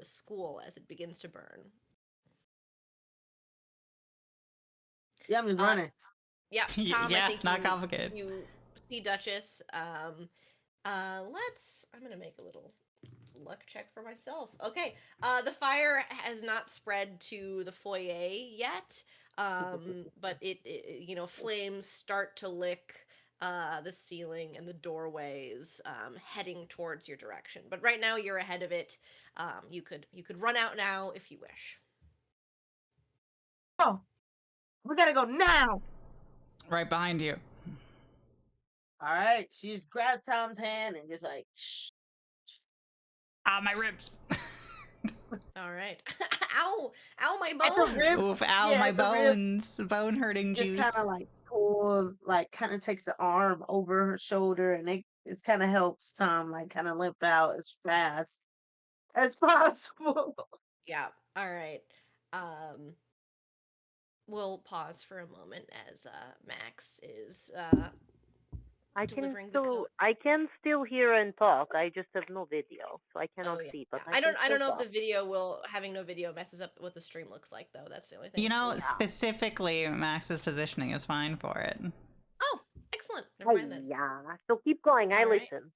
school as it begins to burn.
yeah, I'm just running.
Yeah, Tom,
Yeah,
I think
not complicated.
You see Duchess. I'm gonna make a little luck check for myself. Okay. The fire has not spread to the foyer yet. But it flames start to lick the ceiling and the doorways, heading towards your direction. But right now you're ahead of it. You could run out now if you wish.
Oh, we gotta go now.
Right behind you.
All right, she just grabs Tom's hand and just like, shh.
Ah, my ribs.
All right. Ow! Ow, my
At the
bones!
ribs.
Oof, ow,
Yeah,
my
at the ribs.
bones. Bone hurting
Just
juice.
kind of like pulls, like kind of takes the arm over her shoulder, and it kind of helps Tom like kind of limp out as fast as possible.
Yeah. All right. We'll pause for a moment as Max is delivering the code.
I can still hear and talk. I just have no video, so I cannot see. But
I don't
can
know
still
if the video having no video messes up what the stream looks like though. That's the only thing.
You know, specifically, Max's positioning is fine for it.
Oh, excellent. Never mind then.
Yeah. So keep going. I listen.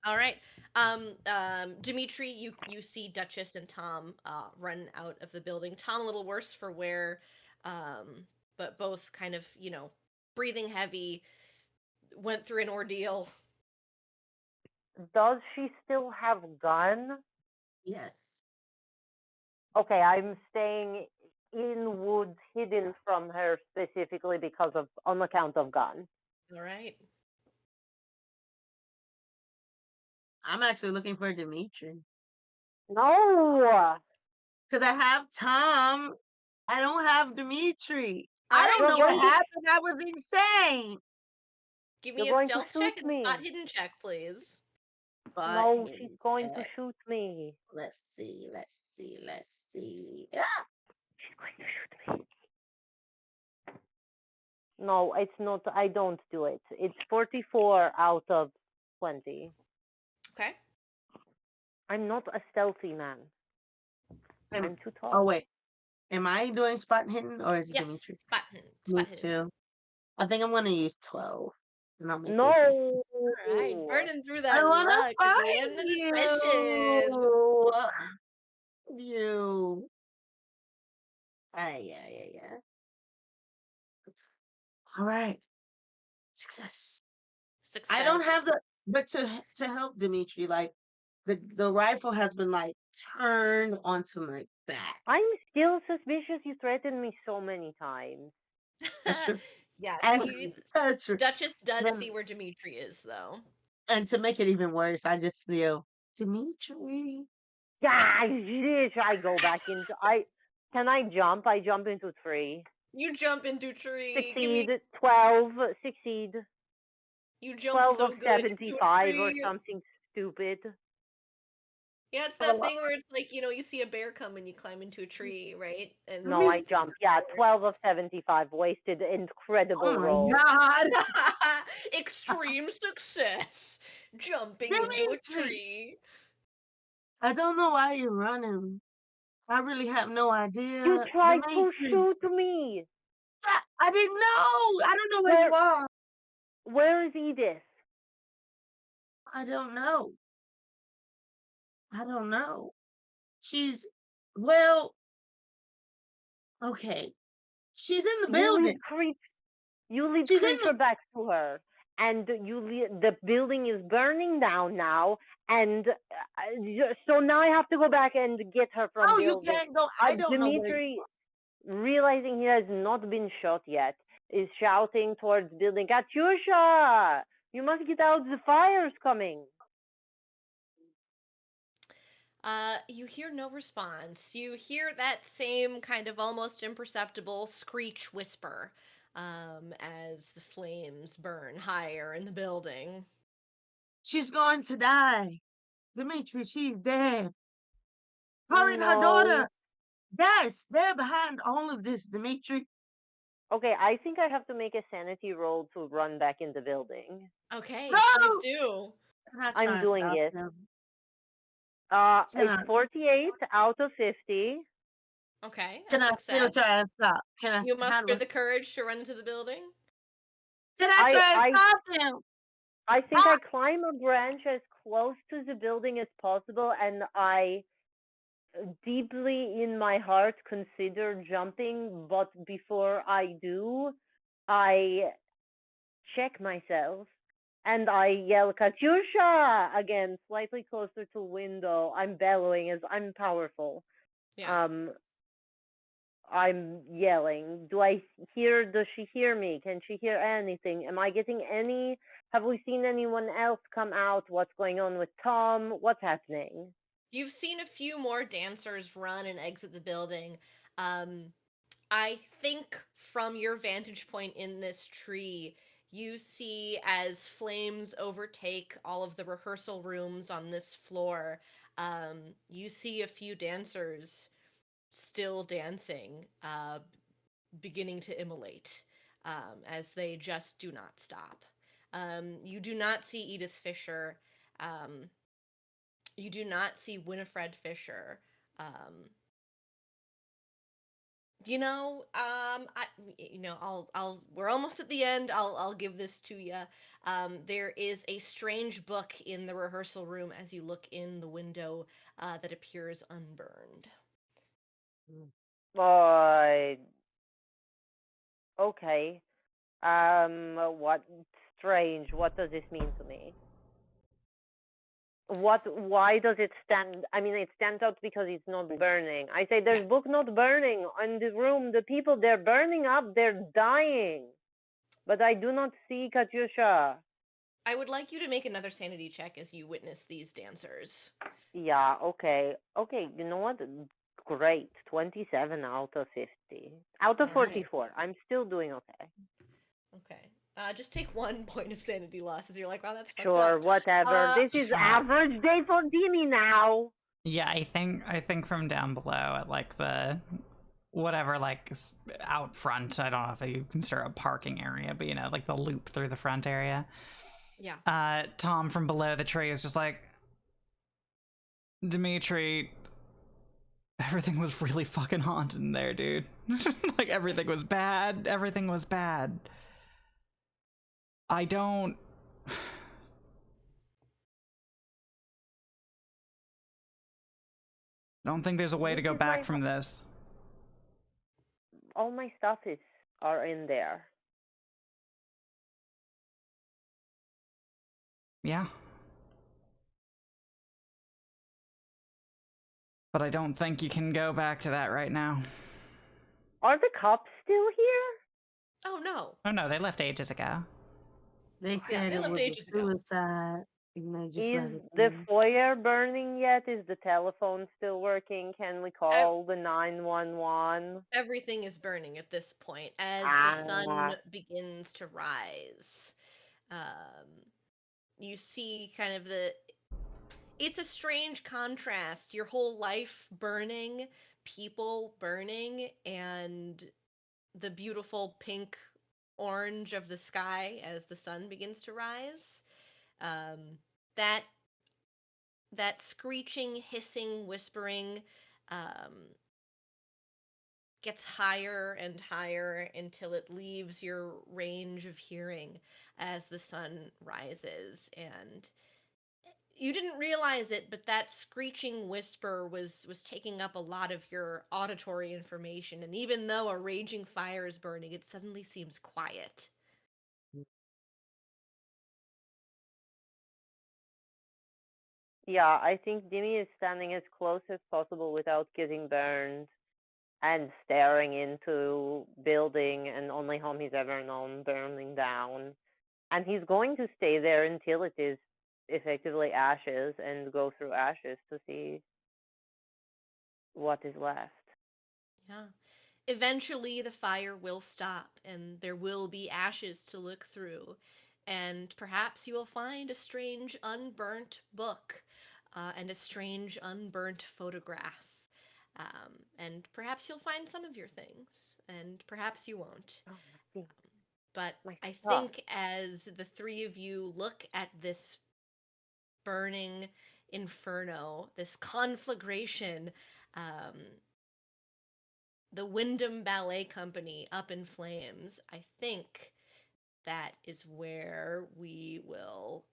All right. Dimitri, you see Duchess and Tom run out of the building. Tom a little worse for wear, but both kind of, breathing heavy, went through an ordeal.
Does she still have gun?
Yes.
Okay, I'm staying in woods hidden from her specifically on account of gun.
All right.
I'm actually looking for Dimitri.
No.
Because I have Tom. I don't have Dimitri.
All
I
right,
don't know
give
what
me-
happened. That was insane.
Give me
You're
a
going to
stealth
shoot
check and
me.
spot hidden check, please.
But
No, she's going to shoot me.
Let's see. Yeah.
She's going to shoot me. No, it's not. I don't do it. It's 44 out of 20.
Okay.
I'm not a stealthy man. I'm too tall.
Oh wait, am I doing spot hidden or is it
Yes,
Dimitri?
spot hidden.
Me too. I think I'm gonna use 12. And I'll make it
No.
All right, burning through that
I wanna
luck at the end
find
of the session.
You. Yeah. All right. Success. I don't have but to help Dimitri, like the rifle has been like turned onto my back.
I'm still suspicious. You threatened me so many times.
That's true.
Yes,
That's true.
Duchess does see where Dimitri is, though.
And to make it even worse, I just feel Dimitri.
Yeah, I go back into Can I jump? I jump into 3.
You jump into tree.
Succeed. 12. Succeed.
You jump
12
so
of
good into a
75 or
tree.
something stupid.
Yeah, it's that thing where it's like, you see a bear come and you climb into a tree, right? And
No, I jumped. Yeah, 12 of 75. Wasted incredible
Oh my
roll.
god!
Extreme success. Jumping into a
Dimitri,
tree.
I don't know why you're running. I really have no idea.
You tried to
Dimitri,
shoot me.
I didn't know. I don't know where you are.
Where is Edith?
I don't know. I don't know. She's, well, okay. She's in the building.
You lead
She's in
creature back to her, and the building is burning down now, and so now I have to go back and get her from
Oh,
building.
you can't go. I don't know where.
Dimitri, realizing he has not been shot yet, is shouting towards building, Katyusha! You must get out, the fire's coming.
You hear no response. You hear that same kind of almost imperceptible screech whisper as the flames burn higher in the building.
She's going to die. Dimitri, she's dead. Her and her
No.
daughter. Yes, they're behind all of this, Dimitri.
Okay, I think I have to make a sanity roll to run back in the building.
Okay,
No!
please do.
Can I try
I'm
and
doing
stop
it.
them?
It's 48 out of 50.
Okay, a
Can I still
success.
try and stop? Can I?
You
how do
muster
I-
the courage to run into the building?
Can I try and stop him?
I think I climb a branch as close to the building as possible, and I deeply in my heart consider jumping, but before I do, I check myself and I yell, Katyusha! Again, slightly closer to window. I'm bellowing as I'm powerful.
Yeah.
I'm yelling. Does she hear me? Can she hear anything? Am I getting have we seen anyone else come out? What's going on with Tom? What's happening?
You've seen a few more dancers run and exit the building. I think from your vantage point in this tree, you see as flames overtake all of the rehearsal rooms on this floor, you see a few dancers still dancing, beginning to immolate, as they just do not stop. You do not see Edith Fisher. You do not see Winifred Fisher. We're almost at the end. I'll give this to you. There is a strange book in the rehearsal room as you look in the window that appears unburned.
Okay. What strange? What does this mean to me? Why does it stand? I mean, it stands out because it's not burning. I say there's book not burning in the room. The people, they're burning up. They're dying. But I do not see Katyusha.
I would like you to make another sanity check as you witness these dancers.
Yeah, okay. Okay, you know what? Great. 27 out of 50. Out of 44. I'm still doing okay.
Okay. Just take 1 point of sanity loss as you're like, wow, that's fucked
Sure,
up.
whatever. This is average day for Dini now.
Yeah, I think from down below at like the whatever, like out front. I don't know if you consider a parking area, but like the loop through the front area.
Yeah.
Tom from below the tree is just like, Dimitri, everything was really fucking haunted in there, dude. Like everything was bad. Everything was bad. I don't think there's a way to go back from this.
All my stuff are in there.
Yeah. But I don't think you can go back to that right now.
Are the cops still here?
Oh, no.
Oh no, they left ages ago.
They said
they
it
left
was a
ages ago.
suicide. And they just
Is
let it
the
burn.
foyer burning yet? Is the telephone still working? Can we
Ev-
call the 911?
Everything is burning at this point as the sun
Ah,
begins to rise. Um, you see kind of the. It's a strange contrast. Your whole life burning, people burning, and the beautiful pink orange of the sky as the sun begins to rise. Um, that that screeching, hissing, whispering um, gets higher and higher until it leaves your range of hearing as the sun rises. And you didn't realize it, but that screeching whisper was taking up a lot of your auditory information. And even though a raging fire is burning, it suddenly seems quiet.
yeah, I think Dimi is standing as close as possible without getting burned and staring into building and only home he's ever known burning down. And he's going to stay there until it is effectively ashes and go through ashes to see what is left.
Yeah. Eventually, the fire will stop and there will be ashes to look through. And perhaps you will find a strange unburnt book and a strange unburnt photograph. And perhaps you'll find some of your things, and perhaps you won't.
Oh, my,
But
my
I
stuff.
think as the three of you look at this burning inferno, this conflagration, um, the Wyndham Ballet Company up in flames, I think that is where we will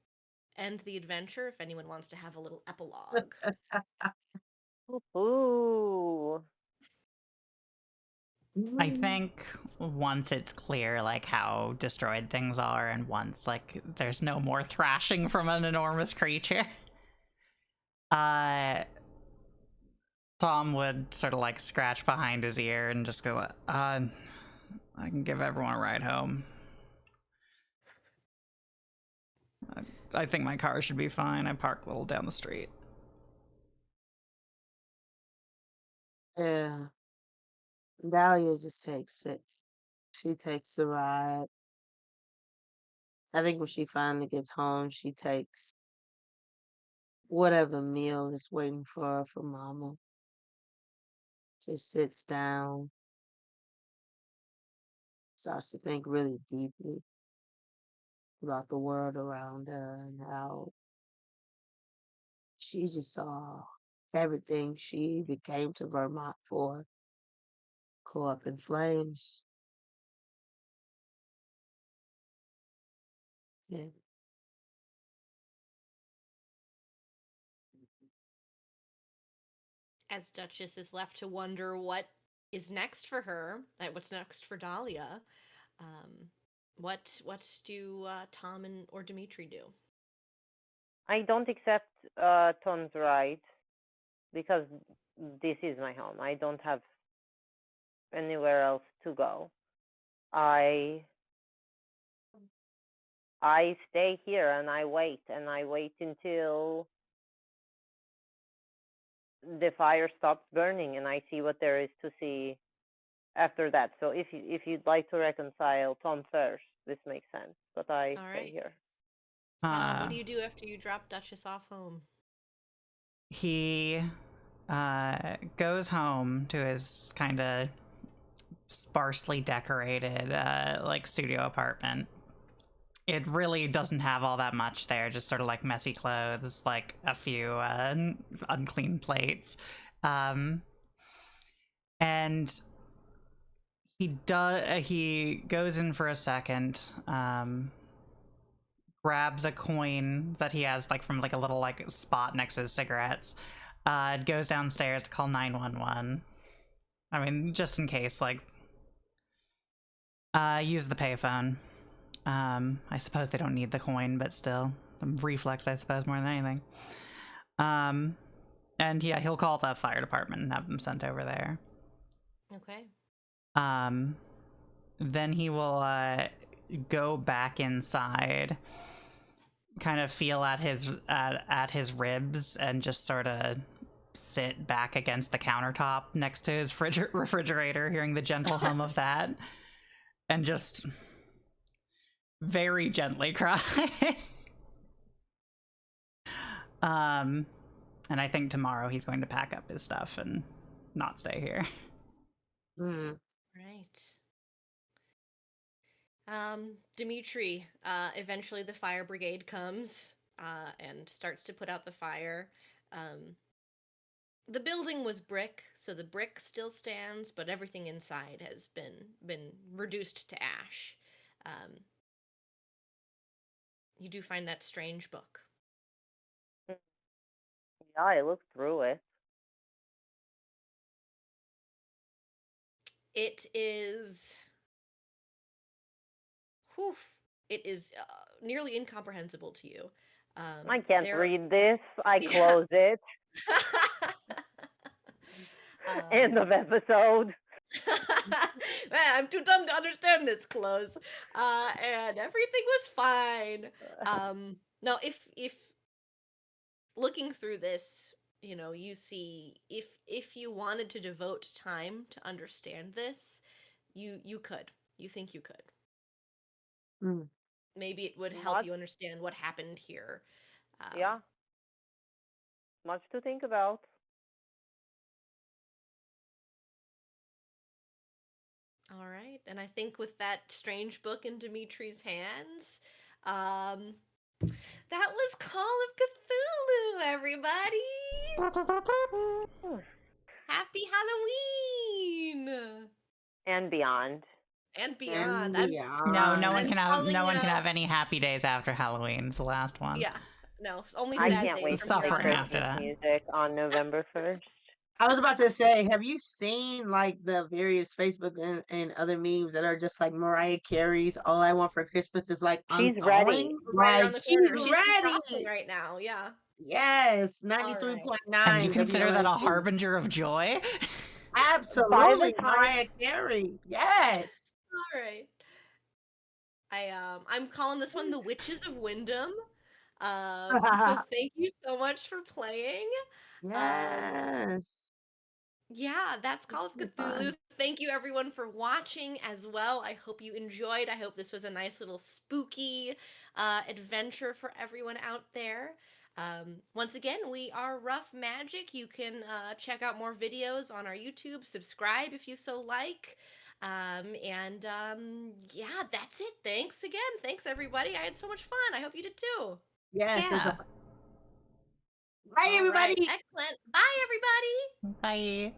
end the adventure if anyone wants to have a little epilogue.
Ooh.
I think once it's clear like how destroyed things are, and once like there's no more thrashing from an enormous creature, uh Tom would sort of like scratch behind his ear and just go, I can give everyone a ride home. I think my car should be fine. I park a little down the street.
Yeah. Dahlia just takes it. She takes the ride. I think when she finally gets home, she takes whatever meal is waiting for her from Mama. Just sits down, starts to think really deeply about the world around her and how she just saw everything she even came to Vermont for go up in flames. Yeah.
As Duchess is left to wonder what is next for her, what's next for Dahlia, um, what do Tom and or Dimitri do?
I don't accept Tom's right because this is my home. I don't have anywhere else to go. I stay here and I wait until the fire stops burning and I see what there is to see after that. So if you'd like to reconcile Tom first, this makes sense. But I
All
stay
right.
here.
Tom, what do you do after you drop Duchess off home?
He goes home to his kind of sparsely decorated like studio apartment. It really doesn't have all that much there, just sort of like messy clothes, like a few unclean plates. And he goes in for a second, grabs a coin that he has like from like a little like spot next to his cigarettes, goes downstairs to call 911. I mean, just in case, like, use the payphone. I suppose they don't need the coin, but still, reflex, I suppose, more than anything. And yeah, he'll call the fire department and have them sent over there.
Okay.
Then he will go back inside kind of feel at his ribs and just sort of sit back against the countertop next to his refrigerator, hearing the gentle hum of that, and just very gently cry. And I think tomorrow he's going to pack up his stuff and not stay here.
Mm.
Right. Dimitri, eventually the fire brigade comes and starts to put out the fire. The building was brick, so the brick still stands, but everything inside has been reduced to ash. You do find that strange book.
Yeah, I looked through it.
It is. Whew, it is nearly incomprehensible to you.
I can't read this. I
Yeah.
close it. End of episode.
Man, I'm too dumb to understand this. Close. And everything was fine. Now, if looking through this, you see if you wanted to devote time to understand this, you could. You think you could.
Mm.
Maybe it would help you understand what happened here.
Yeah. Much to think about.
All right. And I think with that strange book in Dimitri's hands, that was Call of Cthulhu, everybody! Happy Halloween!
And beyond.
And beyond.
And beyond.
No one can
calling
have any happy days after Halloween. It's the last one.
Yeah. No, only
I
sad
can't
days
wait
from
to
here
play
on
suffering
out.
after
Christmas
that.
music on November 1st.
I was about to say, have you seen like the various Facebook and other memes that are just like Mariah Carey's "All I Want for Christmas" is like
She's
unthawing?
ready.
Right around
Like
the
she's
corner. She's defrosting
ready.
right now. Yeah.
Yes,
All right.
93.9.
And you consider that a
WLAQ.
harbinger of joy?
Absolutely,
time-
Mariah Carey. Yes.
All right. I'm calling this one the Witches of Wyndham. So thank you so much for playing.
Yes.
Yeah, that's Call of Cthulhu. Thank you everyone for watching as well. I hope you enjoyed. I hope this was a nice little spooky adventure for everyone out there. Once again, we are Rough Magic. You can check out more videos on our YouTube. Subscribe if you so like. Yeah, that's it. Thanks again. Thanks everybody. I had so much fun. I hope you did too.
Yes.
Yeah.
Bye,
All
everybody.
right, excellent. Bye everybody.
Bye.